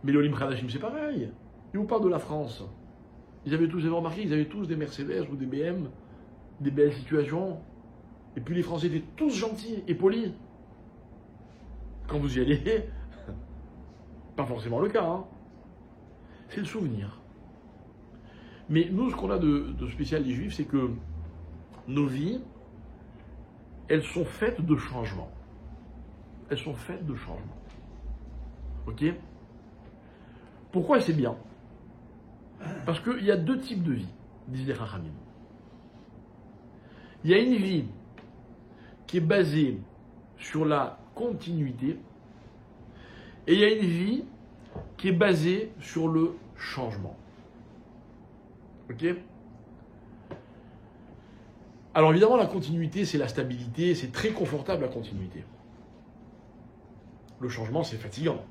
S1: Mais l'Olim Khadashim, c'est pareil. Et on parle de la France. Vous avez remarqué, ils avaient tous des Mercedes ou des BM, des belles situations. Et puis les Français étaient tous gentils et polis. Quand vous y allez, pas forcément le cas, hein. C'est le souvenir. Mais nous, ce qu'on a de spécial des Juifs, c'est que nos vies, elles sont faites de changements. Elles sont faites de changements. Ok? Pourquoi c'est bien? Parce qu'il y a deux types de vie, disent les Chachamim. Il y a une vie qui est basée sur la continuité, et il y a une vie qui est basée sur le changement. Ok? Alors évidemment, la continuité, c'est la stabilité, c'est très confortable la continuité. Le changement, c'est fatigant.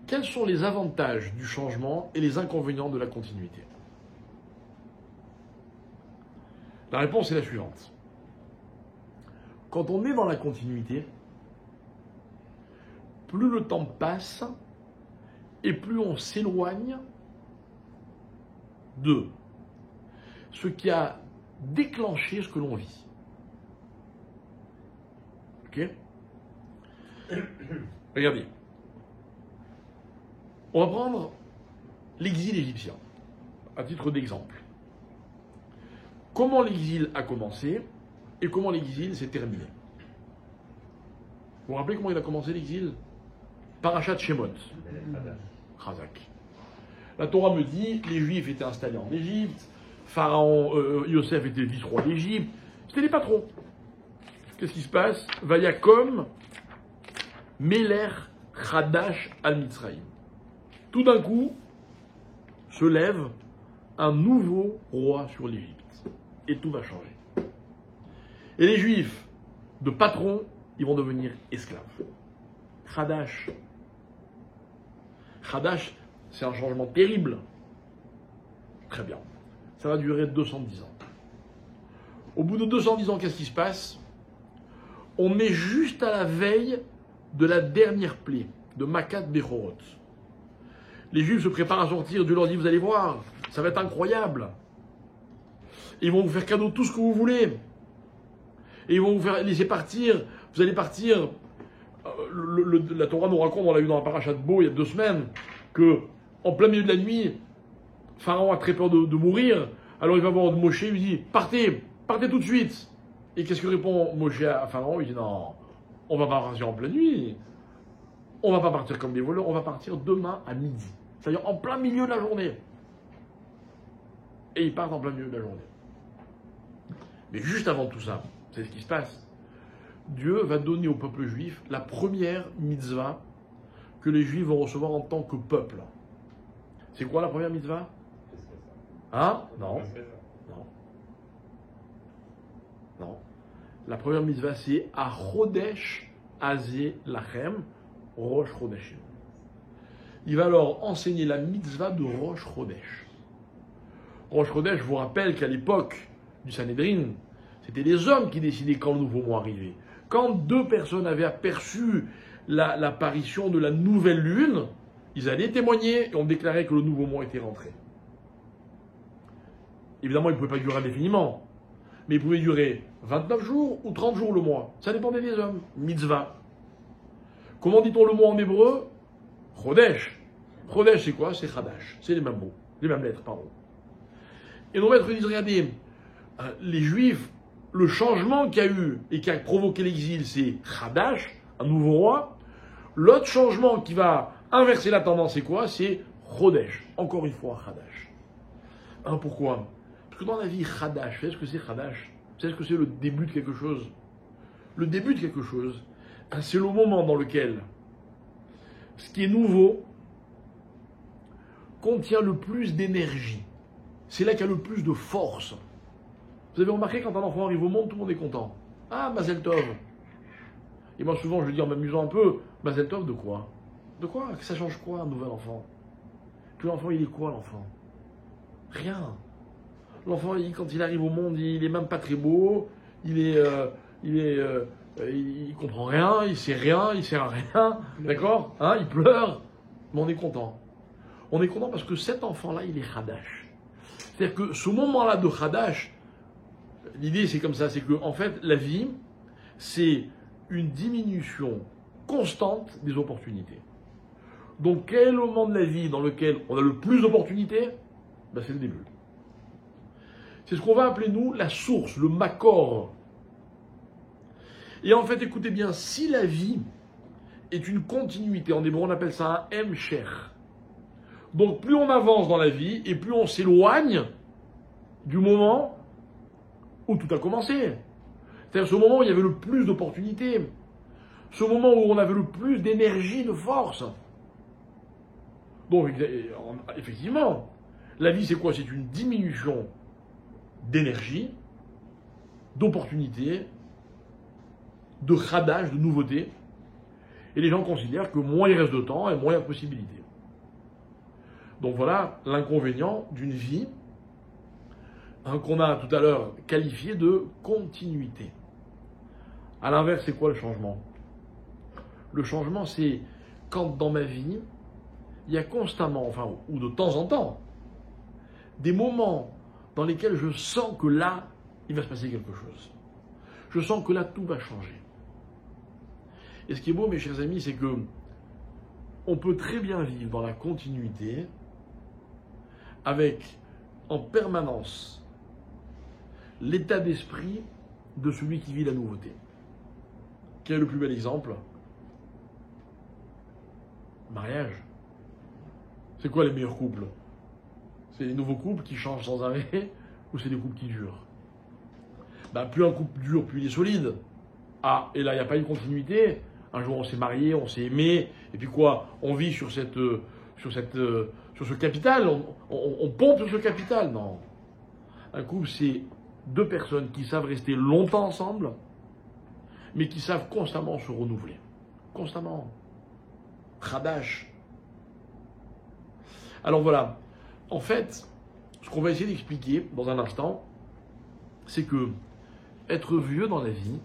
S1: Quels sont les avantages du changement et les inconvénients de la continuité? La réponse est la suivante. Quand on est dans la continuité, plus le temps passe et plus on s'éloigne de ce qui a déclenché ce que l'on vit. Ok? Regardez. On va prendre l'exil égyptien, à titre d'exemple. Comment l'exil a commencé et comment l'exil s'est terminé. Vous vous rappelez comment il a commencé l'exil? Parashat Shemot. Chazak. La Torah me dit, les Juifs étaient installés en Égypte, Pharaon, Yosef était vice-roi d'Égypte, c'était les patrons. Qu'est-ce qui se passe? Vayakom Meler Chadash al Mitzrayim. Tout d'un coup, se lève un nouveau roi sur l'Égypte. Et tout va changer. Et les Juifs, de patrons, ils vont devenir esclaves. Chadash, Hadash, c'est un changement terrible. Très bien. Ça va durer 210 ans. Au bout de 210 ans, qu'est-ce qui se passe? On est juste à la veille de la dernière plaie, de Makat Bechorot. Les Juifs se préparent à sortir, Dieu leur dit, vous allez voir, ça va être incroyable. Et ils vont vous faire cadeau tout ce que vous voulez. Et ils vont vous faire laisser partir, vous allez partir. La Torah nous raconte, on l'a vu dans la paracha de Bo il y a 2 semaines, que en plein milieu de la nuit, Pharaon a très peur de mourir, alors il va voir Moshe, il lui dit, partez tout de suite. Et qu'est-ce que répond Moshe à Pharaon? Il dit, non, on va pas partir en pleine nuit, on va pas partir comme des voleurs, on va partir demain à midi. C'est-à-dire en plein milieu de la journée. Et ils partent en plein milieu de la journée. Mais juste avant tout ça, c'est ce qui se passe. Dieu va donner au peuple juif la première mitzvah que les Juifs vont recevoir en tant que peuple. C'est quoi la première mitzvah? Hein? Non. Non. Non. La première mitzvah, c'est à Chodesh Azeh Lachem Rosh Chodeshim. Il va leur enseigner la mitzvah de Rosh Chodesh. Rosh Chodesh, je vous rappelle qu'à l'époque du Sanhédrin, c'était les hommes qui décidaient quand le nouveau mois arrivait. Quand 2 personnes avaient aperçu l'apparition de la nouvelle lune, ils allaient témoigner et on déclarait que le nouveau mois était rentré. Évidemment, il ne pouvait pas durer indéfiniment, mais il pouvait durer 29 jours ou 30 jours le mois. Ça dépendait des hommes. Mitzvah. Comment dit-on le mot en hébreu? Chodesh. Chodesh, c'est quoi? C'est Chadash. C'est les mêmes mots, les mêmes lettres, pardon. Et nos maîtres disent, regardez, les Juifs, le changement qu'il y a eu et qui a provoqué l'exil, c'est Chadash, un nouveau roi. L'autre changement qui va inverser la tendance, c'est quoi? C'est Chodesh. Encore une fois, Chadash. Pourquoi? Parce que dans la vie, Chadash, vous savez ce que c'est Chadash? Vous savez ce que c'est le début de quelque chose? Le début de quelque chose, c'est le moment dans lequel ce qui est nouveau contient le plus d'énergie. C'est là qu'il y a le plus de force. Vous avez remarqué, quand un enfant arrive au monde, tout le monde est content. Ah, Mazel Tov. Et moi, souvent, je dis en m'amusant un peu, Mazel Tov de quoi? De quoi? Ça change quoi, un nouvel enfant? Puis l'enfant, il est quoi, l'enfant? Rien. L'enfant, quand il arrive au monde, il est même pas très beau, il comprend rien, il sait rien, il sert à rien, d'accord? Hein, il pleure, mais on est content. On est content parce que cet enfant-là, il est Chadash. C'est-à-dire que ce moment-là de Chadash, l'idée c'est comme ça, c'est que en fait, la vie, c'est une diminution constante des opportunités. Donc, quel est le moment de la vie dans lequel on a le plus d'opportunités? Ben, c'est le début. C'est ce qu'on va appeler, nous, la source, le makor. Et en fait, écoutez bien, si la vie est une continuité, en hébreu on appelle ça un hemsher. Donc plus on avance dans la vie, et plus on s'éloigne du moment où tout a commencé. C'est-à-dire ce moment où il y avait le plus d'opportunités. Ce moment où on avait le plus d'énergie, de force. Donc effectivement, la vie c'est quoi? C'est une diminution d'énergie, d'opportunités, de radage, de nouveautés. Et les gens considèrent que moins il reste de temps et moins il y a de possibilités. Donc voilà l'inconvénient d'une vie qu'on a tout à l'heure qualifiée de continuité. À l'inverse, c'est quoi le changement? Le changement, c'est quand dans ma vie, il y a constamment, enfin, ou de temps en temps, des moments dans lesquels je sens que là, il va se passer quelque chose. Je sens que là, tout va changer. Et ce qui est beau, mes chers amis, c'est que on peut très bien vivre dans la continuité avec, en permanence, l'état d'esprit de celui qui vit la nouveauté. Quel est le plus bel exemple? Mariage. C'est quoi les meilleurs couples? C'est les nouveaux couples qui changent sans arrêt ou c'est des couples qui durent? Ben, plus un couple dure, plus il est solide. Ah, et là, il n'y a pas une continuité. Un jour, on s'est marié, on s'est aimé, et puis quoi? On vit sur ce capital, on pompe sur ce capital. Non. Un couple, c'est deux personnes qui savent rester longtemps ensemble, mais qui savent constamment se renouveler. Constamment. Khadash. Alors voilà, en fait, ce qu'on va essayer d'expliquer dans un instant, c'est que être vieux dans la vie,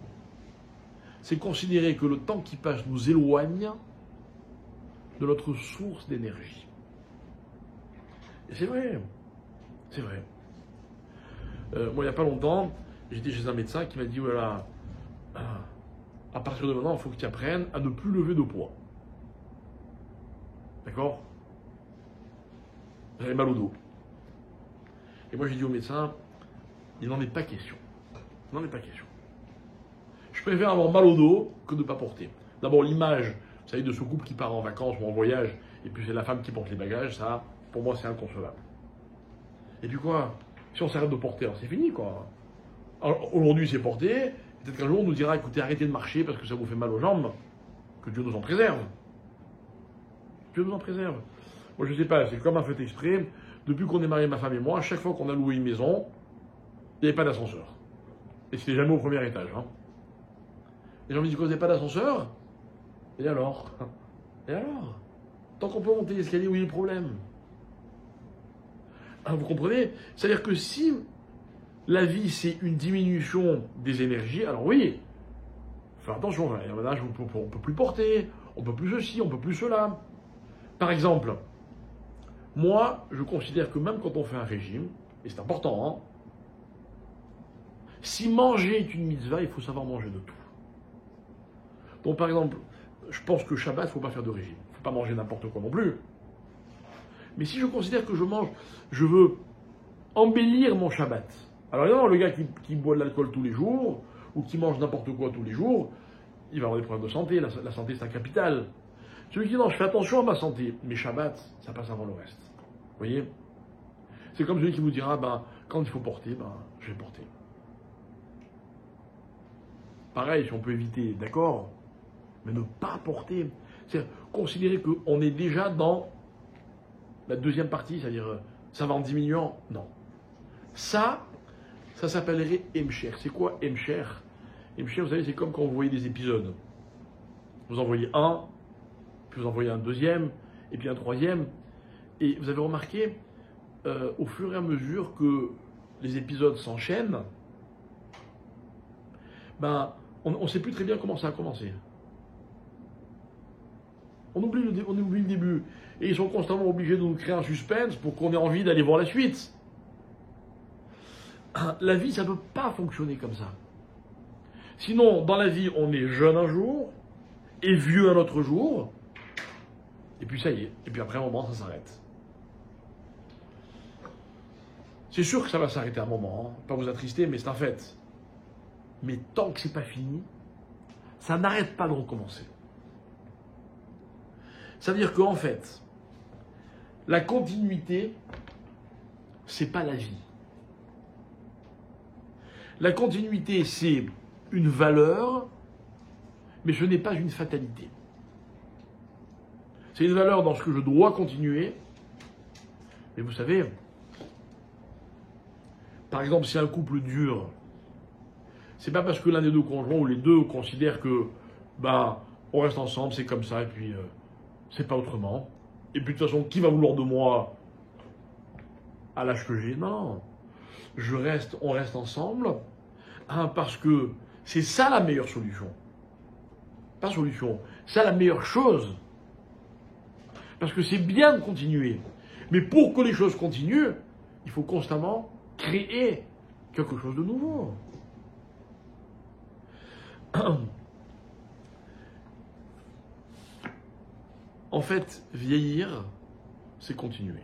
S1: c'est considérer que le temps qui passe nous éloigne de notre source d'énergie. Et c'est vrai, c'est vrai. Moi, il n'y a pas longtemps, j'étais chez un médecin qui m'a dit, voilà, à partir de maintenant, il faut que tu apprennes à ne plus lever de poids. D'accord? J'avais mal au dos. Et moi, j'ai dit au médecin, il n'en est pas question. Il n'en est pas question. Je préfère avoir mal au dos que de ne pas porter. D'abord, l'image, vous savez, de ce couple qui part en vacances ou en voyage, et puis c'est la femme qui porte les bagages, ça, pour moi, c'est inconcevable. Et puis quoi? Si on s'arrête de porter, alors c'est fini, quoi. Alors, aujourd'hui, c'est porté. Peut-être qu'un jour, on nous dira, écoutez, arrêtez de marcher parce que ça vous fait mal aux jambes. Que Dieu nous en préserve. Dieu nous en préserve. Moi, je ne sais pas, c'est comme un fait exprès. Depuis qu'on est mariés, ma femme et moi, à chaque fois qu'on a loué une maison, il n'y avait pas d'ascenseur. Et c'était jamais au premier étage. Hein. Les gens me disent, vous n'avez pas d'ascenseur? Et alors? Et alors? Tant qu'on peut monter l'escalier, où il y a le problème? Vous comprenez? C'est-à-dire que si la vie, c'est une diminution des énergies, alors oui, faire attention, il y a un âge où on ne peut plus porter, on ne peut plus ceci, on ne peut plus cela. Par exemple, moi, je considère que même quand on fait un régime, et c'est important, hein, si manger est une mitzvah, il faut savoir manger de tout. Donc par exemple, je pense que Shabbat, il ne faut pas faire de régime. Il ne faut pas manger n'importe quoi non plus. Mais si je considère que je veux embellir mon Shabbat. Alors évidemment, le gars qui boit de l'alcool tous les jours, ou qui mange n'importe quoi tous les jours, il va avoir des problèmes de santé. La santé, c'est un capital. Celui qui dit non, je fais attention à ma santé, mais Shabbat, ça passe avant le reste. Vous voyez? C'est comme celui qui vous dira, quand il faut porter, je vais porter. Pareil, si on peut éviter, d'accord, mais ne pas porter. C'est considérer qu'on est déjà dans la deuxième partie, c'est-à-dire ça va en diminuant. Non. Ça s'appellerait Hemcher. C'est quoi Hemcher? Hemcher, vous savez, c'est comme quand vous voyez des épisodes. Vous en voyez un, puis vous en voyez un deuxième, et puis un troisième. Et vous avez remarqué, au fur et à mesure que les épisodes s'enchaînent, on ne sait plus très bien comment ça a commencé. On oublie le début. Et ils sont constamment obligés de nous créer un suspense pour qu'on ait envie d'aller voir la suite. La vie, ça ne peut pas fonctionner comme ça. Sinon, dans la vie, on est jeune un jour, et vieux un autre jour, et puis ça y est. Et puis après un moment, ça s'arrête. C'est sûr que ça va s'arrêter à un moment, hein. Pas vous attrister, mais c'est un fait. Mais tant que c'est pas fini, ça n'arrête pas de recommencer. Ça veut dire qu'en fait, la continuité, c'est pas la vie. La continuité, c'est une valeur, mais ce n'est pas une fatalité. C'est une valeur dans ce que je dois continuer. Mais vous savez, par exemple, si un couple dure, c'est pas parce que l'un des deux conjoints ou les deux considèrent que, on reste ensemble, c'est comme ça, et puis c'est pas autrement. Et puis de toute façon, qui va vouloir de moi à l'âge que j'ai? Non. On reste ensemble, parce que c'est ça la meilleure solution. Pas solution, c'est la meilleure chose. Parce que c'est bien de continuer. Mais pour que les choses continuent, il faut constamment créer quelque chose de nouveau. En fait, vieillir, c'est continuer.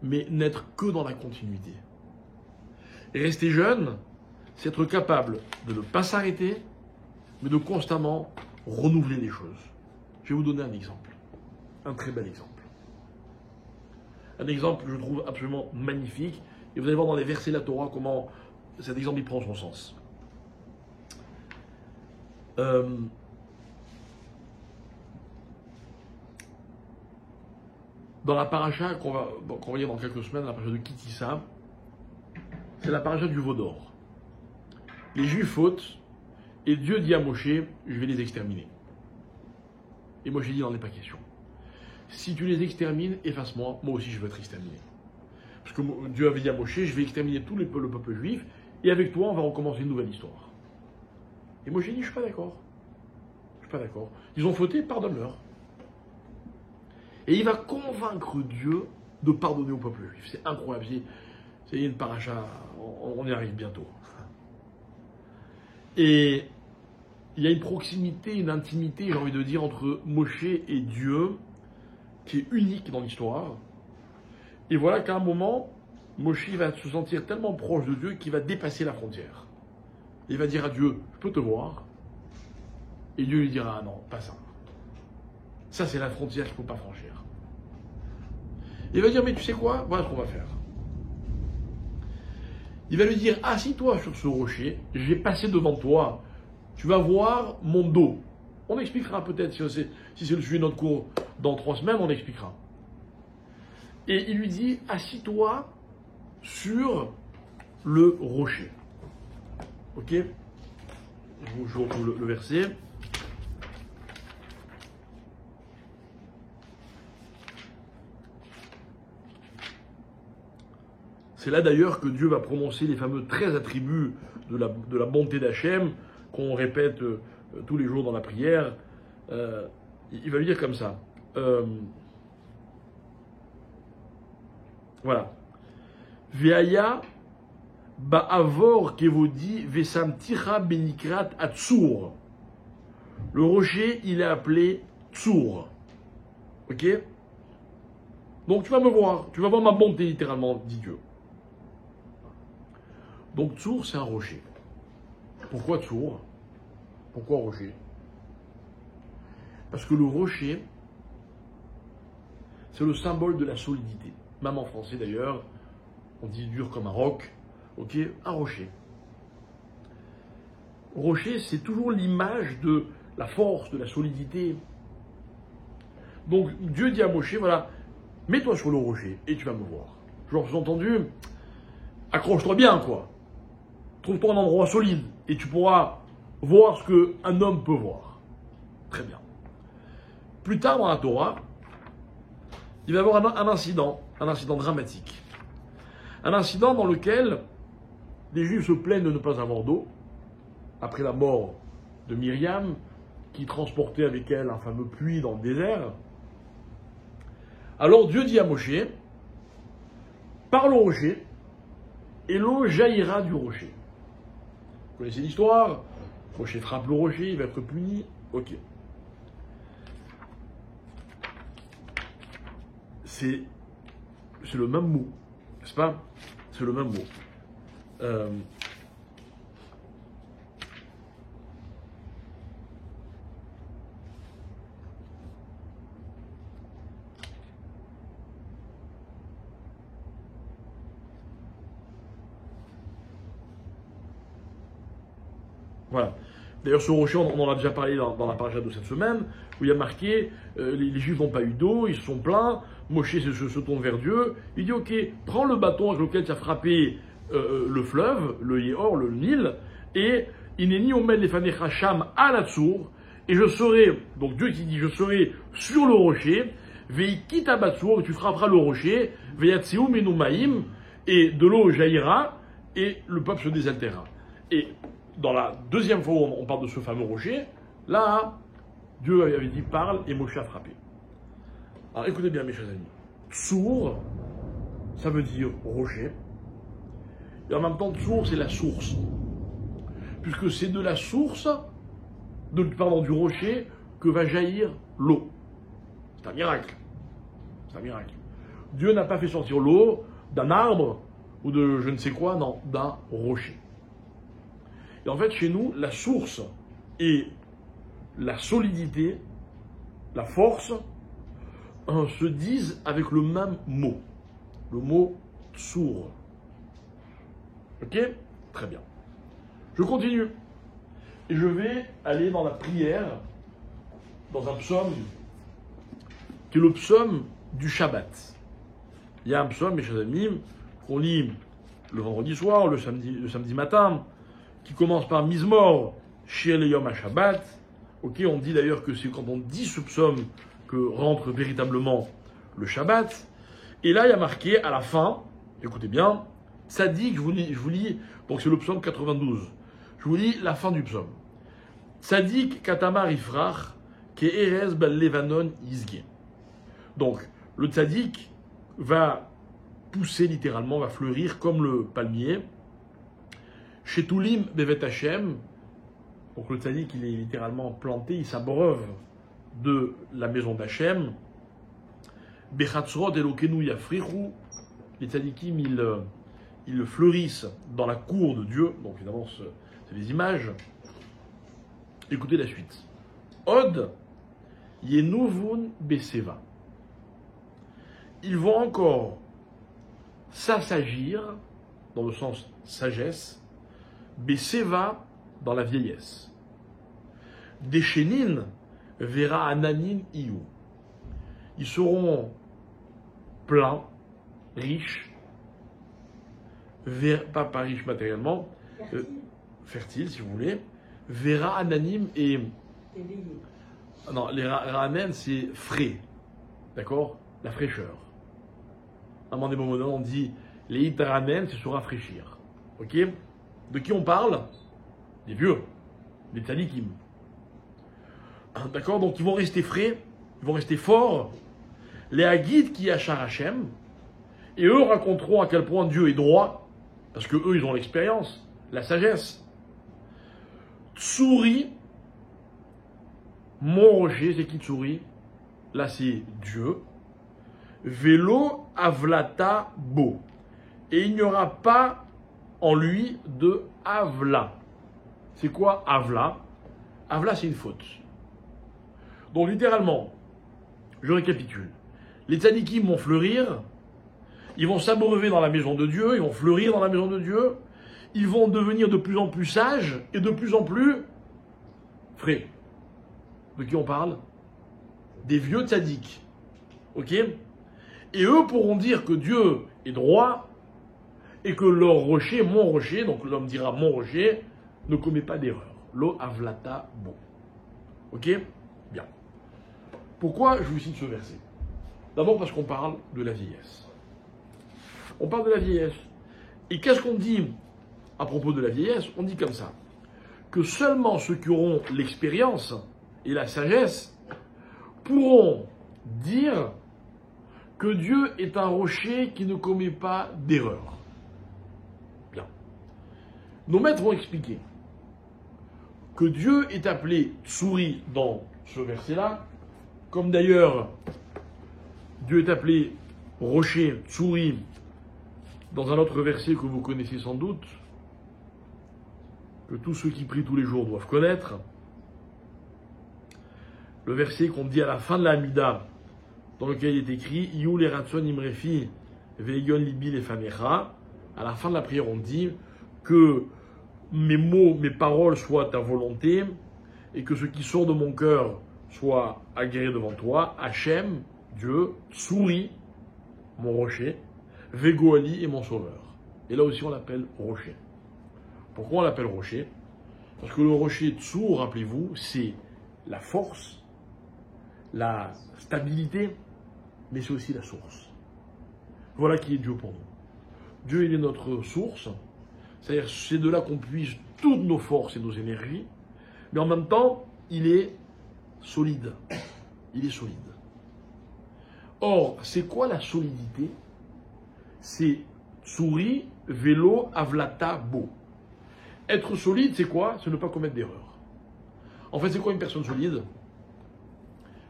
S1: Mais n'être que dans la continuité. Et rester jeune, c'est être capable de ne pas s'arrêter, mais de constamment renouveler les choses. Je vais vous donner un exemple. Un très bel exemple. Un exemple que je trouve absolument magnifique. Et vous allez voir dans les versets de la Torah comment cet exemple y prend son sens. Dans la paracha qu'on va lire dans quelques semaines, la paracha de Kitissa, c'est la paracha du veau d'or. Les Juifs fautent, et Dieu dit à Moshe, je vais les exterminer. Et Moshe dit, il n'en est pas question. si tu les extermines, efface-moi, moi aussi je vais être exterminé. Parce que Dieu avait dit à Moshe, je vais exterminer tout le peuple juif, et avec toi, on va recommencer une nouvelle histoire. Et Moshe dit, je suis pas d'accord. Je suis pas d'accord. Ils ont fauté, pardonne-leur. Et il va convaincre Dieu de pardonner au peuple juif. C'est incroyable. C'est une paracha, on y arrive bientôt. Et il y a une proximité, une intimité, j'ai envie de dire, entre Moshe et Dieu, qui est unique dans l'histoire. Et voilà qu'à un moment, Moshe va se sentir tellement proche de Dieu qu'il va dépasser la frontière. Il va dire à Dieu, je peux te voir. Et Dieu lui dira, ah non, pas ça. Ça, c'est la frontière qu'il ne faut pas franchir. Il va dire, mais tu sais quoi? Voilà ce qu'on va faire. Il va lui dire, assis-toi sur ce rocher, je vais passer devant toi, tu vas voir mon dos. On expliquera peut-être, si c'est le sujet de notre cours dans 3 semaines, on expliquera. Et il lui dit, assis-toi sur le rocher. Ok? Je retrouve le verset. C'est là d'ailleurs que Dieu va prononcer les fameux 13 attributs de la bonté d'Hachem, qu'on répète tous les jours dans la prière. Il va lui dire comme ça. Voilà. Veaya ba'avor kevodi vesamtira benikrat atsur. Le rocher, il est appelé Tsur. Ok? Donc tu vas me voir, tu vas voir ma bonté littéralement, dit Dieu. Donc Tsur, c'est un rocher. Pourquoi Tsur? Pourquoi rocher? Parce que le rocher, c'est le symbole de la solidité. Même en français d'ailleurs, on dit dur comme un roc. Ok? Un rocher. Rocher, c'est toujours l'image de la force, de la solidité. Donc Dieu dit à Moshe, voilà, mets-toi sur le rocher et tu vas me voir. Genre, sous-entendu, accroche-toi bien, quoi. Trouve-toi un endroit solide et tu pourras voir ce qu'un homme peut voir. Très bien. Plus tard dans la Torah, il va y avoir un incident dramatique. Un incident dans lequel les Juifs se plaignent de ne pas avoir d'eau, après la mort de Myriam, qui transportait avec elle un fameux puits dans le désert. Alors Dieu dit à Moshe, parle au rocher, et l'eau jaillira du rocher. Vous connaissez l'histoire? Moshe frappe le rocher, il va être puni. Ok. C'est le même mot, n'est-ce pas? C'est le même mot. Voilà. D'ailleurs, ce rocher, on en a déjà parlé dans la paracha de cette semaine, où il y a marqué les Juifs n'ont pas eu d'eau, ils se sont plaints. Moshe se tourne vers Dieu. Il dit, ok, prends le bâton avec lequel tu as frappé le fleuve, le Yéhor, le Nil, et Ineni omed lefanecha sham alatsur, et je serai, donc Dieu qui dit, je serai sur le rocher, veikita batsur, et tu frapperas le rocher, veiatseu menu maim, et de l'eau jaillira, et le peuple se désaltérera. Et dans la deuxième fois où on parle de ce fameux rocher, là, Dieu avait dit parle et Moshe a frappé. Alors écoutez bien mes chers amis. Tsur, ça veut dire rocher. Et en même temps, Tsur, c'est la source. Puisque c'est de la source, du rocher, que va jaillir l'eau. C'est un miracle. C'est un miracle. Dieu n'a pas fait sortir l'eau d'un arbre ou de je ne sais quoi, non, d'un rocher. Et en fait, chez nous, la source et la solidité, la force, se disent avec le même mot. Le mot tsur. Ok? Très bien. Je continue. Et je vais aller dans la prière, dans un psaume, qui est le psaume du Shabbat. Il y a un psaume, mes chers amis, qu'on lit le vendredi soir, le samedi matin, qui commence par Mizmor, Shir le Yom HaShabbat. Ok, on dit d'ailleurs que c'est quand on dit ce psaume que rentre véritablement le Shabbat. Et là, il y a marqué à la fin, écoutez bien, Tzadik, je vous lis, donc c'est le psaume 92. Je vous lis la fin du psaume. Tzadik katamar ifrach ke erez bal levanon yizge. Donc, le Tzadik va pousser littéralement, va fleurir comme le palmier. Chez Toulim bevet Hashem, donc le Tzadik, il est littéralement planté, il s'abreuve de la maison d'Hachem. Bechatzrot elokenu yafrichu, les Tzadikim, ils fleurissent dans la cour de Dieu, donc évidemment, c'est des images. Écoutez la suite. Od yenuvun beseva. Ils vont encore s'assagir, dans le sens sagesse, beseva, dans la vieillesse. Deshenin vera ananin iou. Ils seront pleins, riches, pas riches matériellement, fertiles si vous voulez, vera ananim et...
S3: Éveillé.
S1: Non, les ra'anen c'est frais, d'accord? La fraîcheur. À un moment donné, on dit les itaranen c'est se rafraîchir, ok? De qui on parle? Des vieux, des tzadikim. D'accord? Donc ils vont rester frais, ils vont rester forts. Les Hagites qui achar Hashem, et eux raconteront à quel point Dieu est droit, parce que eux ils ont l'expérience, la sagesse. Tsuri, mon rocher, c'est qui Tsuri? Là c'est Dieu. Vélo avlata bo. Et il n'y aura pas en lui de avla. C'est quoi avla? Avla c'est une faute. Donc littéralement, je récapitule. Les tzadikim vont fleurir, ils vont s'abreuver dans la maison de Dieu, ils vont fleurir dans la maison de Dieu, ils vont devenir de plus en plus sages et de plus en plus frais. De qui on parle? Des vieux tzadiks. Ok? Et eux pourront dire que Dieu est droit et que leur rocher, mon rocher, donc l'homme dira mon rocher, ne commet pas d'erreur. Lo avlata bo. Ok? Bien. Pourquoi je vous cite ce verset? D'abord parce qu'on parle de la vieillesse. On parle de la vieillesse. Et qu'est-ce qu'on dit à propos de la vieillesse? On dit comme ça, que seulement ceux qui auront l'expérience et la sagesse pourront dire que Dieu est un rocher qui ne commet pas d'erreur. Bien. Nos maîtres vont expliquer que Dieu est appelé Tsuri dans ce verset-là, comme d'ailleurs Dieu est appelé rocher, Tsuri, dans un autre verset que vous connaissez sans doute, que tous ceux qui prient tous les jours doivent connaître. Le verset qu'on dit à la fin de la Hamida, dans lequel il est écrit You le ratson imrefi veigon libi lefanecha. À la fin de la prière, on dit que mes mots, mes paroles soient ta volonté et que ce qui sort de mon cœur soit agréé devant toi. Hachem, Dieu, Tsuri, mon rocher, Vegoali est mon sauveur. Et là aussi on l'appelle rocher. Pourquoi on l'appelle rocher? Parce que le rocher Tsur, rappelez-vous, c'est la force, la stabilité, mais c'est aussi la source. Voilà qui est Dieu pour nous. Dieu, il est notre source, c'est-à-dire c'est de là qu'on puise toutes nos forces et nos énergies, mais en même temps, il est solide. Il est solide. Or, c'est quoi la solidité? C'est Tsuri, vélo, avlata, bo. Être solide, c'est quoi? C'est ne pas commettre d'erreur. En fait, c'est quoi une personne solide?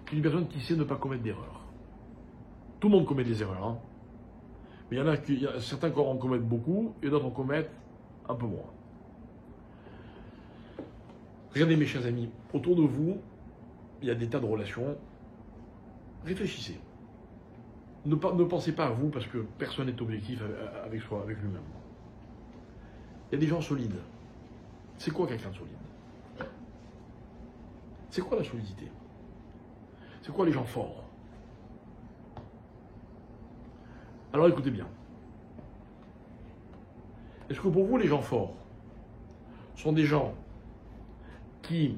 S1: C'est une personne qui sait ne pas commettre d'erreur. Tout le monde commet des erreurs, hein. Mais il y a certains qui en commettent beaucoup et d'autres en commettent un peu moins. Regardez mes chers amis, autour de vous, il y a des tas de relations. Réfléchissez. Ne pensez pas à vous parce que personne n'est objectif avec soi, avec lui-même. Il y a des gens solides. C'est quoi quelqu'un de solide? C'est quoi la solidité? C'est quoi les gens forts? Alors écoutez bien. Est-ce que pour vous, les gens forts sont des gens qui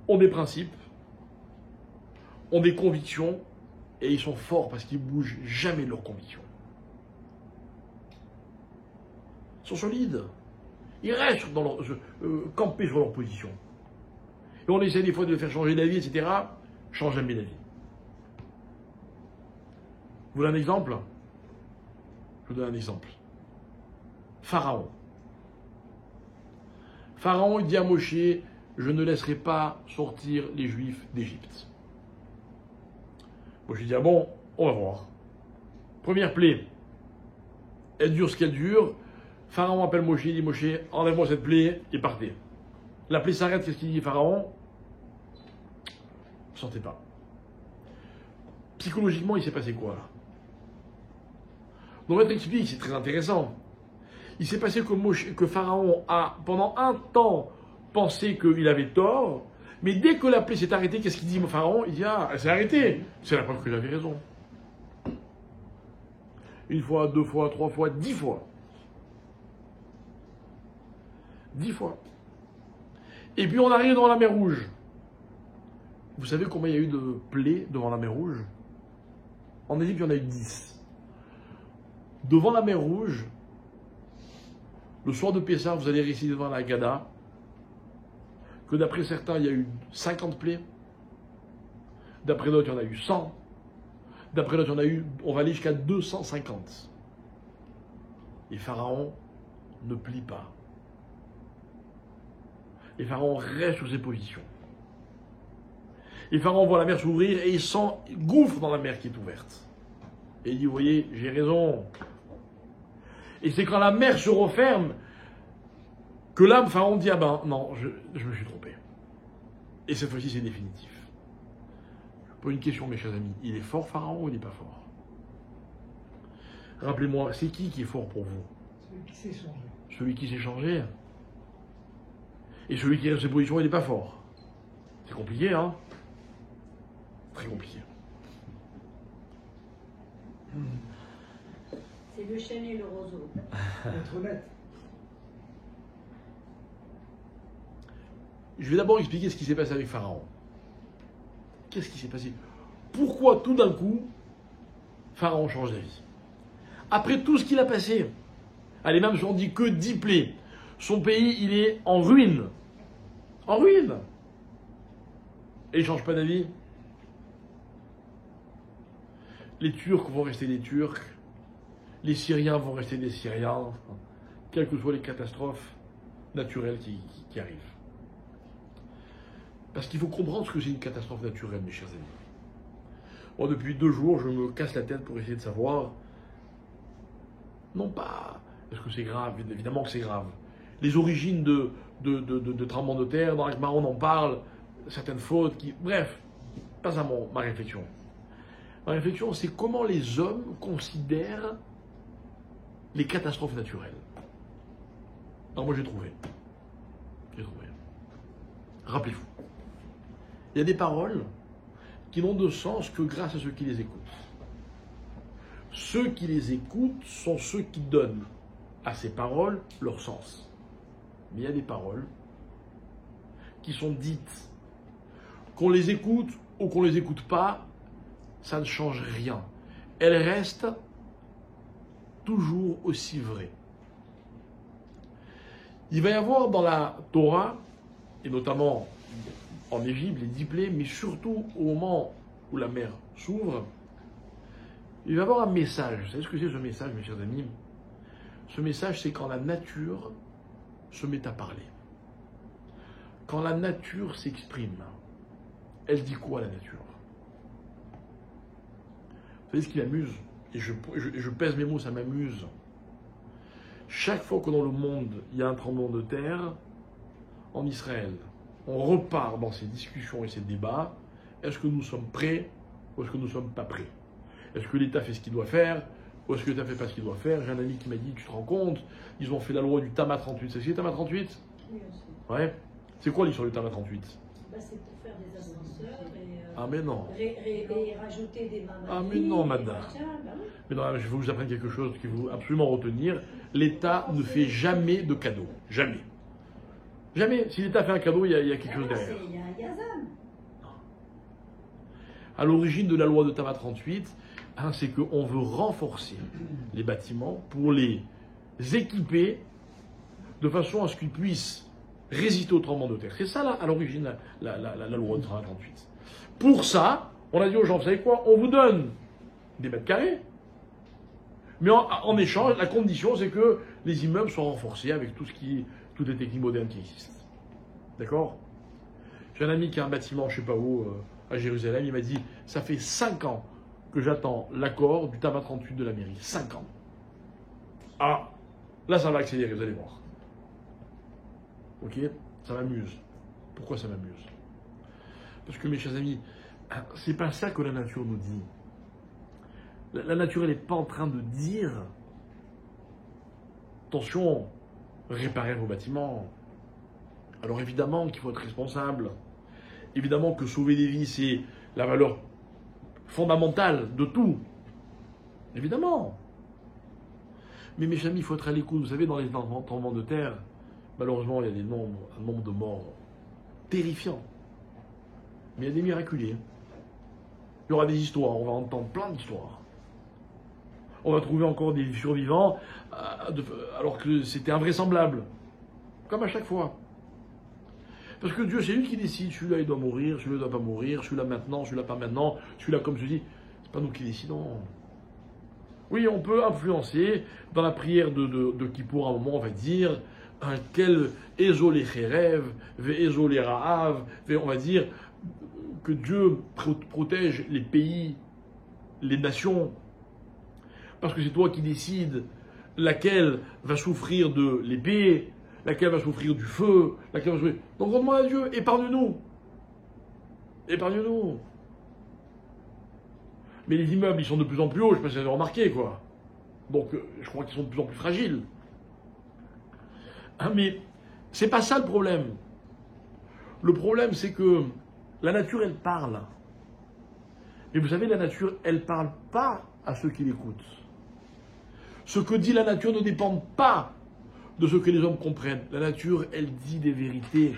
S1: ont des principes, ont des convictions et ils sont forts parce qu'ils ne bougent jamais de leurs convictions. Ils sont solides. Ils restent dans leur, campés sur leur position. Et on essaie des fois de les faire changer d'avis, etc. Ils ne changent jamais d'avis. Vous voulez un exemple? Je vous donne un exemple. Pharaon. Pharaon, il dit à Moshe, je ne laisserai pas sortir les Juifs d'Égypte. Moshe dit, ah bon, on va voir. Première plaie. Elle dure ce qu'elle dure. Pharaon appelle Moshe, il dit, Moshe, enlève-moi cette plaie et partez. La plaie s'arrête, qu'est-ce qu'il dit Pharaon? Ne sentez pas. Psychologiquement, il s'est passé quoi là? Donc, on explique, c'est très intéressant. Il s'est passé que Pharaon a, pendant un temps, pensé qu'il avait tort, mais dès que la plaie s'est arrêtée, qu'est-ce qu'il dit, Pharaon? Il dit, ah, elle s'est arrêtée. C'est la preuve que j'avais raison. Une fois, 2 fois, 3 fois, 10 fois. 10 fois. Et puis on arrive devant la mer Rouge. Vous savez combien il y a eu de plaies devant la mer Rouge? En Égypte, il y en a eu 10. Devant la mer Rouge, le soir de Pessah, vous allez réciter devant la Haggadah que d'après certains, il y a eu 50 plaies. D'après d'autres, il y en a eu 100. D'après d'autres, il y en a eu, on va aller jusqu'à 250. Et Pharaon ne plie pas. Et Pharaon reste sur ses positions. Et Pharaon voit la mer s'ouvrir et il s'engouffre dans la mer qui est ouverte. Et il dit, vous voyez, j'ai raison. Et c'est quand la mer se referme que là, Pharaon dit, ah ben non, je me suis trompé. Et cette fois-ci, c'est définitif. Je pose une question, mes chers amis. Il est fort, Pharaon, ou il n'est pas fort? Rappelez-moi, c'est qui est fort pour vous?
S2: Celui qui s'est changé.
S1: Celui qui s'est changé. Et celui qui reste sur ses positions, il n'est pas fort. C'est compliqué, hein? Très compliqué.
S3: C'est le chêne et le roseau.
S2: Être honnête.
S1: Je vais d'abord expliquer ce qui s'est passé avec Pharaon. Qu'est-ce qui s'est passé? Pourquoi tout d'un coup, Pharaon change d'avis? Après tout ce qu'il a passé, allez, même si on dit que 10 plaies, son pays, il est en ruine. En ruine. Et il ne change pas d'avis. Les Turcs vont rester des Turcs. Les Syriens vont rester des Syriens. Quelles que soient les catastrophes naturelles qui arrivent. Parce qu'il faut comprendre ce que c'est une catastrophe naturelle, mes chers amis. Moi, depuis 2 jours, je me casse la tête pour essayer de savoir. Non pas est-ce que c'est grave, évidemment que c'est grave. Les origines de tremblements de terre, dans l'Agmara on en parle, certaines fautes, bref, pas à ma réflexion. Ma réflexion, c'est comment les hommes considèrent les catastrophes naturelles. Alors moi j'ai trouvé. Rappelez-vous, il y a des paroles qui n'ont de sens que grâce à ceux qui les écoutent. Ceux qui les écoutent sont ceux qui donnent à ces paroles leur sens. Mais il y a des paroles qui sont dites, qu'on les écoute ou qu'on ne les écoute pas, ça ne change rien. Elles restent toujours aussi vraies. Il va y avoir dans la Torah, et notamment en Égypte, les 10 plaies, mais surtout au moment où la mer s'ouvre, il va y avoir un message. Vous savez ce que c'est ce message, mes chers amis? Ce message, c'est quand la nature se met à parler. Quand la nature s'exprime, elle dit quoi, la nature? Vous savez ce qui m'amuse? Et je pèse mes mots, ça m'amuse. Chaque fois que dans le monde, il y a un tremblement de terre, en Israël, on repart dans ces discussions et ces débats. Est-ce que nous sommes prêts ou est-ce que nous ne sommes pas prêts? Est-ce que l'État fait ce qu'il doit faire ou est-ce que l'État ne fait pas ce qu'il doit faire? J'ai un ami qui m'a dit, tu te rends compte, ils ont fait la loi du Tama 38. C'est ce que c'est, Tama 38?
S3: Oui, aussi.
S1: Ouais. C'est quoi l'histoire du Tama 38?
S3: Bah, c'est pour faire des ascenseurs et,
S1: Ah mais non.
S3: et rajouter des mamans.
S1: Ah mais non, madame.
S3: Bah oui.
S1: Mais non, je vais vous apprendre quelque chose qu'il faut absolument retenir. L'État ne fait jamais de cadeau. Jamais. Jamais. Si l'État fait un cadeau, il y a quelque chose derrière.
S3: Il y a un Yazam.
S1: à l'origine de la loi de Tama 38, hein, c'est qu'on veut renforcer les bâtiments pour les équiper de façon à ce qu'ils puissent résister au tremblement de terre. C'est ça, là, à l'origine, la loi de Tama 38. Pour ça, on a dit aux gens, vous savez quoi, on vous donne des mètres carrés, mais en échange, la condition, c'est que les immeubles soient renforcés avec toutes les techniques modernes qui existent. D'accord? J'ai un ami qui a un bâtiment, je ne sais pas où, à Jérusalem, il m'a dit, ça fait 5 ans que j'attends l'accord du Tama 38 de la mairie. 5 ans. Ah, là, ça va accélérer, vous allez voir. Ok? Ça m'amuse. Pourquoi ça m'amuse? Parce que, mes chers amis, c'est pas ça que la nature nous dit. La nature, elle n'est pas en train de dire attention, réparez vos bâtiments. Alors évidemment qu'il faut être responsable. Évidemment que sauver des vies, c'est la valeur fondamentale de tout. Évidemment. Mais mes amis, il faut être à l'écoute. Vous savez, dans les tremblements de terre, malheureusement, il y a un nombre de morts terrifiants. Mais il y a des miraculés. Il y aura des histoires, on va entendre plein d'histoires. On va trouver encore des survivants, alors que c'était invraisemblable. Comme à chaque fois. Parce que Dieu, c'est lui qui décide. Celui-là, il doit mourir, celui-là, il ne doit pas mourir, celui-là maintenant, celui-là pas maintenant, celui-là comme ceci. C'est pas nous qui décidons. Oui, on peut influencer. Dans la prière de Kippour, à un moment, on va dire quel ésolé Khérev, ésolé Raav, on va dire que Dieu protège les pays, les nations. Parce que c'est toi qui décides laquelle va souffrir de l'épée, laquelle va souffrir du feu, laquelle va souffrir... Donc on demande à Dieu, épargne-nous. Épargne-nous. Mais les immeubles, ils sont de plus en plus hauts, je ne sais pas si vous avez remarqué, quoi. Donc je crois qu'ils sont de plus en plus fragiles. Hein, mais c'est pas ça le problème. Le problème, c'est que la nature, elle parle. Et vous savez, la nature, elle ne parle pas à ceux qui l'écoutent. Ce que dit la nature ne dépend pas de ce que les hommes comprennent. La nature, elle dit des vérités.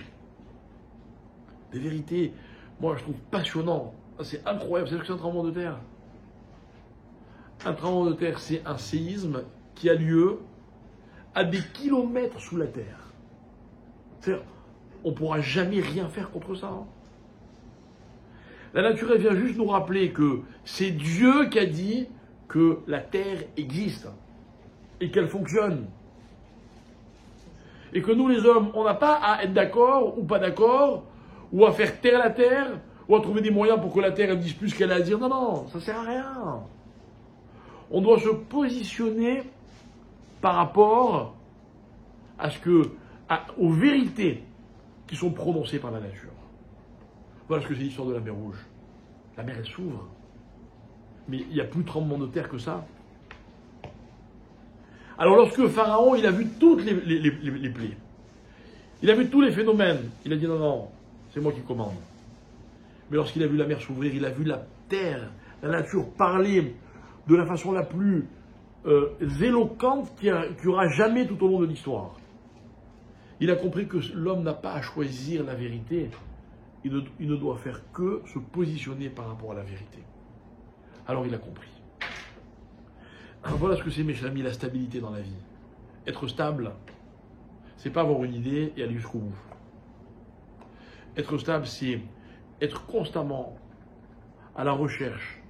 S1: Des vérités, moi, je trouve passionnant. C'est incroyable. C'est ce que c'est un tremblement de terre. Un tremblement de terre, c'est un séisme qui a lieu à des kilomètres sous la terre. C'est-à-dire, on ne pourra jamais rien faire contre ça. Hein. La nature, elle vient juste nous rappeler que c'est Dieu qui a dit que la terre existe et qu'elle fonctionne. Et que nous, les hommes, on n'a pas à être d'accord ou pas d'accord, ou à faire taire la terre, ou à trouver des moyens pour que la terre elle dise plus ce qu'elle a à dire. Non, non, ça ne sert à rien. On doit se positionner par rapport à aux vérités qui sont prononcées par la nature. Voilà ce que c'est l'histoire de la mer Rouge. La mer, elle s'ouvre. Mais il n'y a plus de tremblement de terre que ça. Alors lorsque Pharaon, il a vu toutes les plaies, il a vu tous les phénomènes, il a dit non, non, c'est moi qui commande. Mais lorsqu'il a vu la mer s'ouvrir, il a vu la terre, la nature parler de la façon la plus éloquente qu'il y aura jamais tout au long de l'histoire. Il a compris que l'homme n'a pas à choisir la vérité, il ne doit faire que se positionner par rapport à la vérité. Alors il a compris. Alors voilà ce que c'est, mes chers amis, la stabilité dans la vie. Être stable, c'est pas avoir une idée et aller jusqu'au bout. Être stable, c'est être constamment à la recherche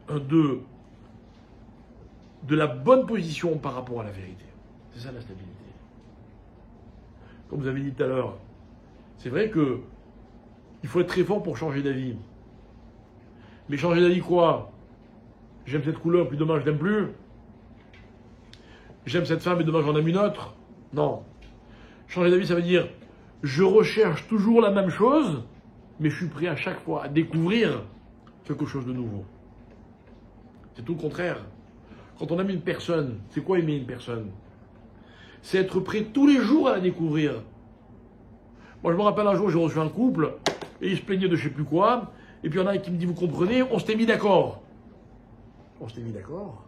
S1: de la bonne position par rapport à la vérité. C'est ça la stabilité. Comme vous avez dit tout à l'heure, c'est vrai que il faut être très fort pour changer d'avis. Mais changer d'avis quoi? J'aime cette couleur, puis demain je l'aime plus. J'aime cette femme, et demain j'en aime une autre. Non. Changer d'avis, ça veut dire, je recherche toujours la même chose, mais je suis prêt à chaque fois à découvrir quelque chose de nouveau. C'est tout le contraire. Quand on aime une personne, c'est quoi aimer une personne? C'est être prêt tous les jours à la découvrir. Moi, je me rappelle un jour, j'ai reçu un couple, et ils se plaignaient de je sais plus quoi, et puis il y en a un qui me dit, vous comprenez, on s'était mis d'accord. On s'était mis d'accord.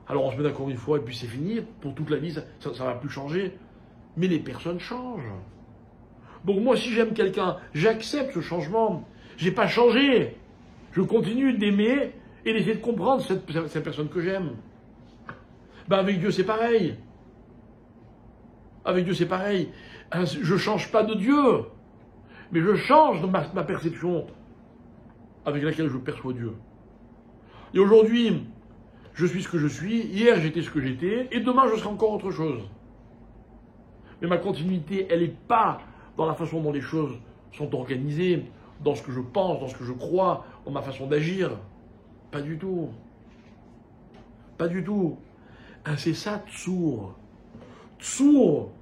S1: Alors on se met d'accord une fois, et puis c'est fini, pour toute la vie, ça ne va plus changer. Mais les personnes changent. Donc moi, si j'aime quelqu'un, j'accepte ce changement. J'ai pas changé. Je continue d'aimer et d'essayer de comprendre cette personne que j'aime. Ben avec Dieu, c'est pareil. Avec Dieu, c'est pareil. Je change pas de Dieu, mais je change de ma perception avec laquelle je perçois Dieu. Et aujourd'hui, je suis ce que je suis, hier j'étais ce que j'étais, et demain je serai encore autre chose. Mais ma continuité, elle n'est pas dans la façon dont les choses sont organisées, dans ce que je pense, dans ce que je crois, dans ma façon d'agir. Pas du tout. Pas du tout. C'est ça, Tsour. Tsour,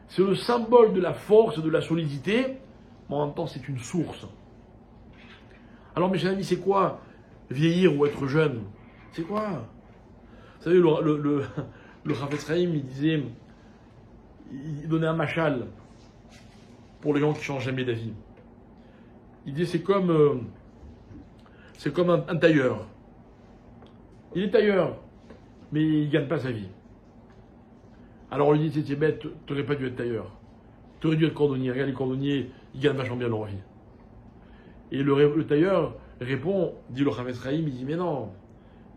S1: c'est le symbole de la force et de la solidité, mais en même temps c'est une source. Alors mes chers amis, c'est quoi vieillir ou être jeune? C'est quoi? Vous savez, le Chafetz Chaim, il donnait un machal pour les gens qui changent jamais d'avis. Il disait c'est comme un tailleur. Il est tailleur, mais il ne gagne pas sa vie. Alors on lui dit, t'es bête, t'aurais pas dû être tailleur. T'aurais dû être cordonnier. Regarde les cordonniers, ils gagnent vachement bien leur vie. Et le tailleur répond, dit le Chafetz Chaim, il dit, mais non.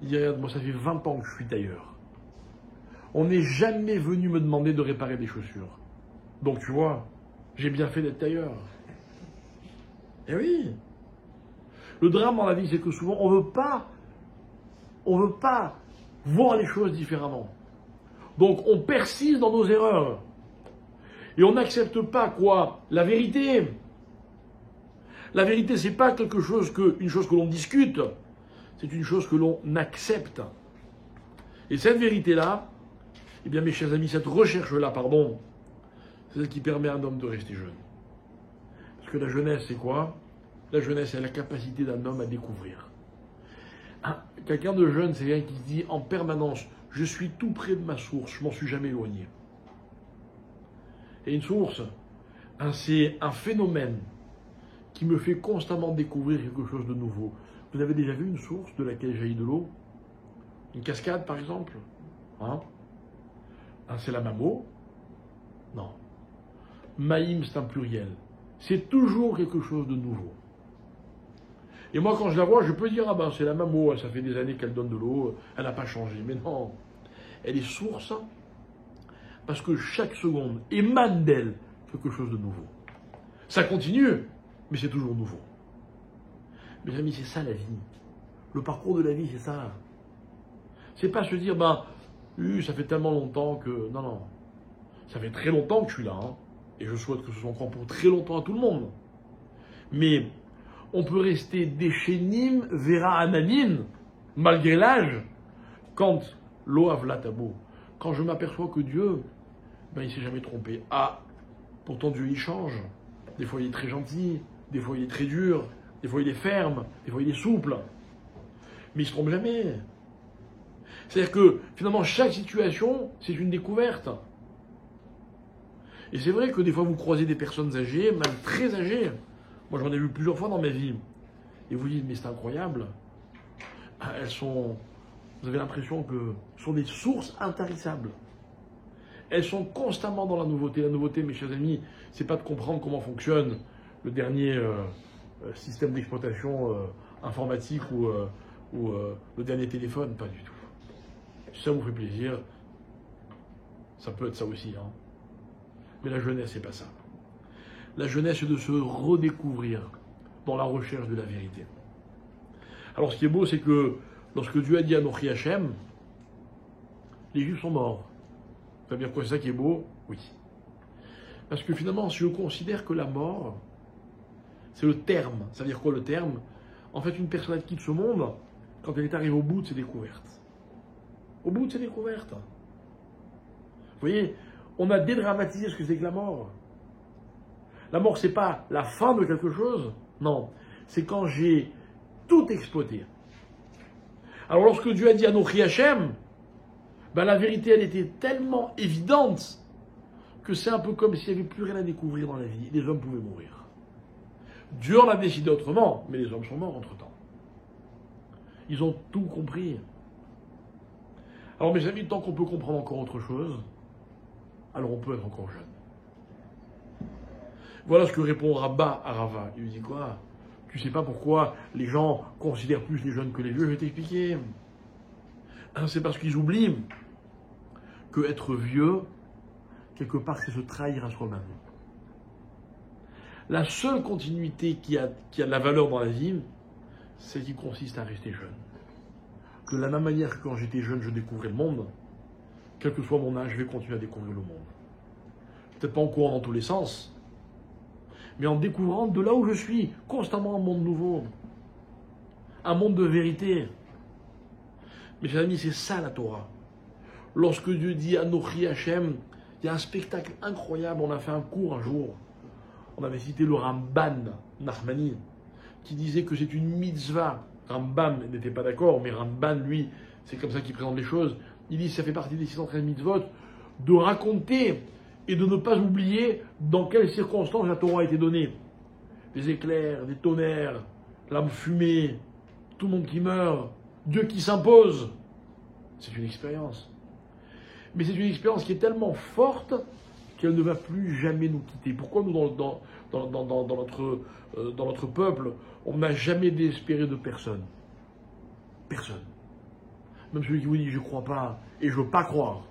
S1: Il dit, regarde, moi ça fait 20 ans que je suis tailleur. On n'est jamais venu me demander de réparer des chaussures. Donc tu vois, j'ai bien fait d'être tailleur. Eh oui. Le drame dans la vie, c'est que souvent, on veut pas voir les choses différemment. Donc on persiste dans nos erreurs. Et on n'accepte pas quoi? La vérité. La vérité, c'est pas une chose que l'on discute, c'est une chose que l'on accepte. Et cette vérité-là, eh bien mes chers amis, cette recherche-là, pardon, c'est ce qui permet à un homme de rester jeune. Parce que la jeunesse, c'est quoi? La jeunesse, c'est la capacité d'un homme à découvrir. Quelqu'un de jeune, c'est quelqu'un qui se dit en permanence, je suis tout près de ma source, je m'en suis jamais éloigné. Et une source, c'est un phénomène qui me fait constamment découvrir quelque chose de nouveau. Vous avez déjà vu une source de laquelle jaillit de l'eau? Une cascade, par exemple? C'est la Mamo? Non. Maïm, c'est un pluriel. C'est toujours quelque chose de nouveau. Et moi, quand je la vois, je peux dire, c'est la Mamo, ça fait des années qu'elle donne de l'eau, elle n'a pas changé. Mais non, elle est source, parce que chaque seconde émane d'elle quelque chose de nouveau. Ça continue, mais c'est toujours nouveau. Mes amis, c'est ça la vie. Le parcours de la vie, c'est ça. C'est pas se dire, ça fait tellement longtemps que... Non. Ça fait très longtemps que je suis là, et je souhaite que ce soit encore pour très longtemps à tout le monde. Mais on peut rester déchénim, vera ananin, malgré l'âge, quand l'oav latabo, quand je m'aperçois que Dieu, il ne s'est jamais trompé. Pourtant Dieu il change. Des fois il est très gentil, des fois il est très dur, des fois il est ferme, des fois il est souple. Mais il ne se trompe jamais. C'est-à-dire que finalement chaque situation, c'est une découverte. Et c'est vrai que des fois vous croisez des personnes âgées, même très âgées. Moi j'en ai vu plusieurs fois dans ma vie. Et vous dites, mais c'est incroyable. Vous avez l'impression que ce sont des sources intarissables. Elles sont constamment dans la nouveauté. La nouveauté, mes chers amis, c'est pas de comprendre comment fonctionne le dernier système d'exploitation informatique ou le dernier téléphone, pas du tout. Si ça vous fait plaisir, ça peut être ça aussi. Mais la jeunesse, c'est pas ça. La jeunesse, c'est de se redécouvrir dans la recherche de la vérité. Alors ce qui est beau, c'est que lorsque Dieu a dit à Anochi Hachem, les Juifs sont morts. Ça veut dire quoi? C'est ça qui est beau? Oui. Parce que finalement, si je considère que la mort, c'est le terme. Ça veut dire quoi le terme? En fait, une personne qui quitte ce monde, quand elle est arrivée au bout de ses découvertes. Au bout de ses découvertes. Vous voyez, on a dédramatisé ce que c'est que la mort. La mort, c'est pas la fin de quelque chose. Non, c'est quand j'ai tout exploité. Alors lorsque Dieu a dit à Anochi Hachem, la vérité, elle était tellement évidente que c'est un peu comme s'il n'y avait plus rien à découvrir dans la vie. Les hommes pouvaient mourir. Dieu en a décidé autrement, mais les hommes sont morts entre-temps. Ils ont tout compris. Alors mes amis, tant qu'on peut comprendre encore autre chose, alors on peut être encore jeune. Voilà ce que répond Rabba à Rava. Il lui dit quoi? Tu sais pas pourquoi les gens considèrent plus les jeunes que les vieux, je vais t'expliquer. C'est parce qu'ils oublient que être vieux, quelque part, c'est se trahir à soi-même. La seule continuité qui a de la valeur dans la vie, c'est qui consiste à rester jeune. De la même manière que quand j'étais jeune, je découvrais le monde, quel que soit mon âge, je vais continuer à découvrir le monde. Peut-être pas en courant dans tous les sens, mais en découvrant de là où je suis, constamment un monde nouveau. Un monde de vérité. Mes chers amis, c'est ça la Torah. Lorsque Dieu dit Anochi Hashem, il y a un spectacle incroyable. On a fait un cours un jour. On avait cité le Ramban Nachmani, qui disait que c'est une mitzvah. Rambam n'était pas d'accord, mais Ramban, lui, c'est comme ça qu'il présente les choses. Il dit que ça fait partie des 613 mitzvot de raconter et de ne pas oublier dans quelles circonstances la Torah a été donnée. Des éclairs, des tonnerres, l'âme fumée, tout le monde qui meurt, Dieu qui s'impose. C'est une expérience. Mais c'est une expérience qui est tellement forte qu'elle ne va plus jamais nous quitter. Pourquoi nous, dans notre peuple, on n'a jamais désespéré de personne? Personne. Même celui qui vous dit « je ne crois pas et je ne veux pas croire ».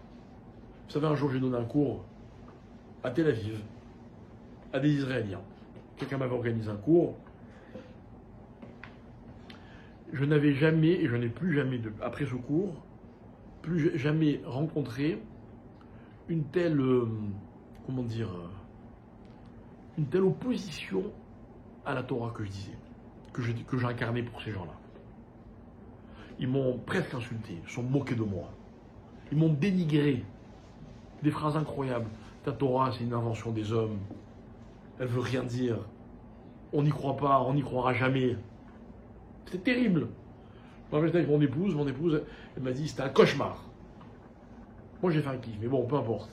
S1: Vous savez, un jour j'ai donné un cours à Tel Aviv, à des Israéliens. Quelqu'un m'avait organisé un cours. Je n'avais jamais, et je n'ai plus jamais, après ce cours, plus jamais rencontré une telle, une telle opposition à la Torah que je disais, que j'incarnais pour ces gens-là. Ils m'ont presque insulté, ils se sont moqués de moi. Ils m'ont dénigré. Des phrases incroyables. Ta Torah, c'est une invention des hommes. Elle veut rien dire. On n'y croit pas, on n'y croira jamais. C'est terrible. Je me rappelle avec mon épouse, elle m'a dit c'était un cauchemar. Moi j'ai fait un kiff, mais bon, peu importe.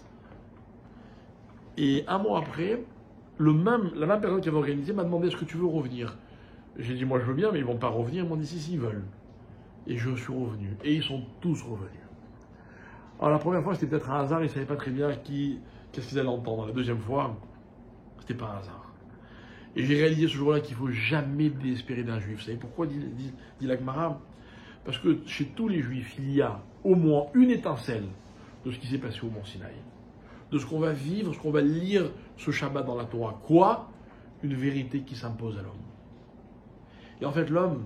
S1: Et un mois après, la même personne qui avait organisé m'a demandé est-ce que tu veux revenir. J'ai dit moi je veux bien, mais ils ne vont pas revenir. Ils m'ont dit si, ils veulent. Et je suis revenu. Et ils sont tous revenus. Alors la première fois c'était peut-être un hasard, ils ne savaient pas très bien qu'est-ce qu'ils allaient entendre. La deuxième fois, c'était pas un hasard. Et j'ai réalisé ce jour-là qu'il ne faut jamais désespérer d'un juif. Vous savez pourquoi, dit la Gemara? Parce que chez tous les juifs, il y a au moins une étincelle de ce qui s'est passé au Mont Sinaï. De ce qu'on va vivre, ce qu'on va lire ce Shabbat dans la Torah. Quoi? Une vérité qui s'impose à l'homme. Et en fait, l'homme,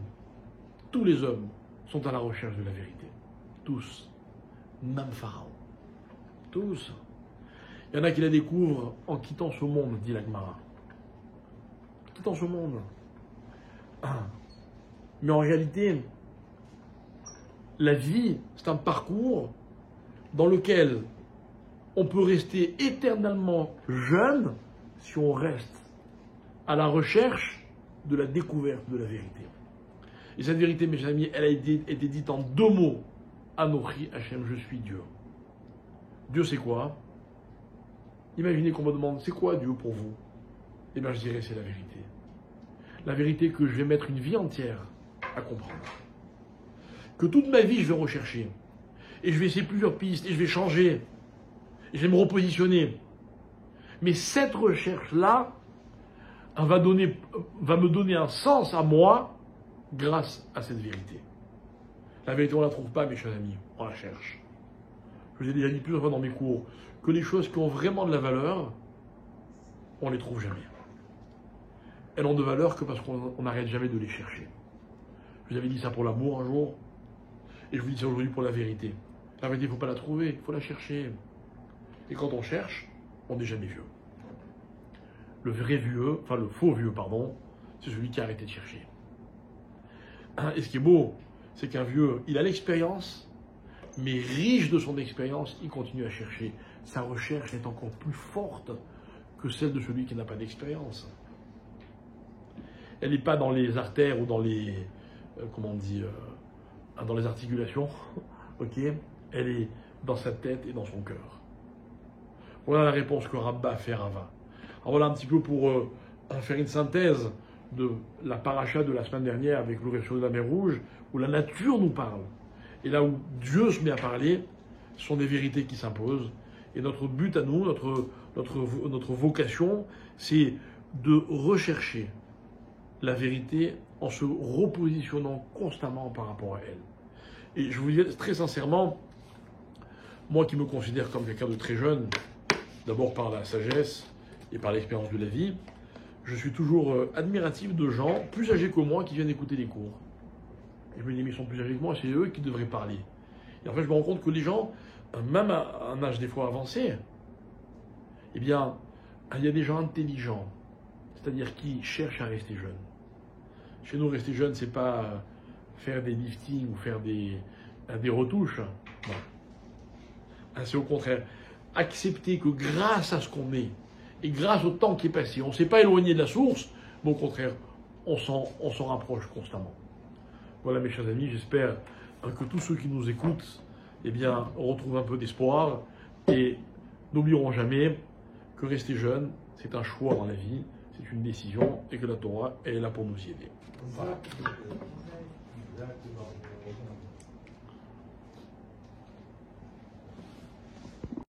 S1: tous les hommes, sont à la recherche de la vérité. Tous. Même Pharaon. Tous. Il y en a qui la découvrent en quittant ce monde, dit la Gemara. Quittant ce monde. Mais en réalité, la vie, c'est un parcours dans lequel on peut rester éternellement jeune si on reste à la recherche de la découverte de la vérité. Et cette vérité, mes amis, elle a été dite en deux mots. Anochi Hashem, je suis Dieu. Dieu, c'est quoi? Imaginez qu'on me demande, c'est quoi Dieu pour vous? Eh bien, je dirais, c'est la vérité. La vérité que je vais mettre une vie entière à comprendre. Que toute ma vie, je vais rechercher. Et je vais essayer plusieurs pistes, et je vais changer. Et je vais me repositionner. Mais cette recherche-là va me donner un sens à moi grâce à cette vérité. La vérité, on ne la trouve pas, mes chers amis. On la cherche. Je vous ai déjà dit plusieurs fois dans mes cours que les choses qui ont vraiment de la valeur, on ne les trouve jamais. Elles n'ont de valeur que parce qu'on n'arrête jamais de les chercher. Je vous avais dit ça pour l'amour un jour, et je vous dis ça aujourd'hui pour la vérité. La vérité, il ne faut pas la trouver, il faut la chercher. Et quand on cherche, on n'est jamais vieux. Le vrai vieux, enfin le faux vieux, pardon, c'est celui qui a arrêté de chercher. Et ce qui est beau, c'est qu'un vieux, il a l'expérience, mais riche de son expérience, il continue à chercher. Sa recherche est encore plus forte que celle de celui qui n'a pas d'expérience. Elle n'est pas dans les artères ou dans les, dans les articulations, ok? Elle est dans sa tête et dans son cœur. Voilà la réponse que Rabba a fait Rava. Alors voilà un petit peu pour faire une synthèse de la paracha de la semaine dernière avec l'ouverture de la mer Rouge, où la nature nous parle. Et là où Dieu se met à parler, ce sont des vérités qui s'imposent. Et notre but à nous, notre vocation, c'est de rechercher la vérité en se repositionnant constamment par rapport à elle. Et je vous dis très sincèrement, moi qui me considère comme quelqu'un de très jeune, d'abord par la sagesse et par l'expérience de la vie, je suis toujours admiratif de gens plus âgés que moi qui viennent écouter les cours. Et je me dis, mais ils sont plus âgés que moi, c'est eux qui devraient parler. Et en fait, je me rends compte que les gens, même à un âge des fois avancé, eh bien, il y a des gens intelligents, c'est-à-dire qui cherchent à rester jeunes. Chez nous, rester jeune, c'est pas faire des liftings ou faire des retouches. Non. C'est au contraire accepter que grâce à ce qu'on est et grâce au temps qui est passé, on ne s'est pas éloigné de la source, mais au contraire, on s'en rapproche constamment. Voilà, mes chers amis, j'espère que tous ceux qui nous écoutent, eh bien, retrouvent un peu d'espoir et n'oublieront jamais que rester jeune, c'est un choix dans la vie, c'est une décision et que la Torah est là pour nous y aider. Voilà.
S2: Exactement.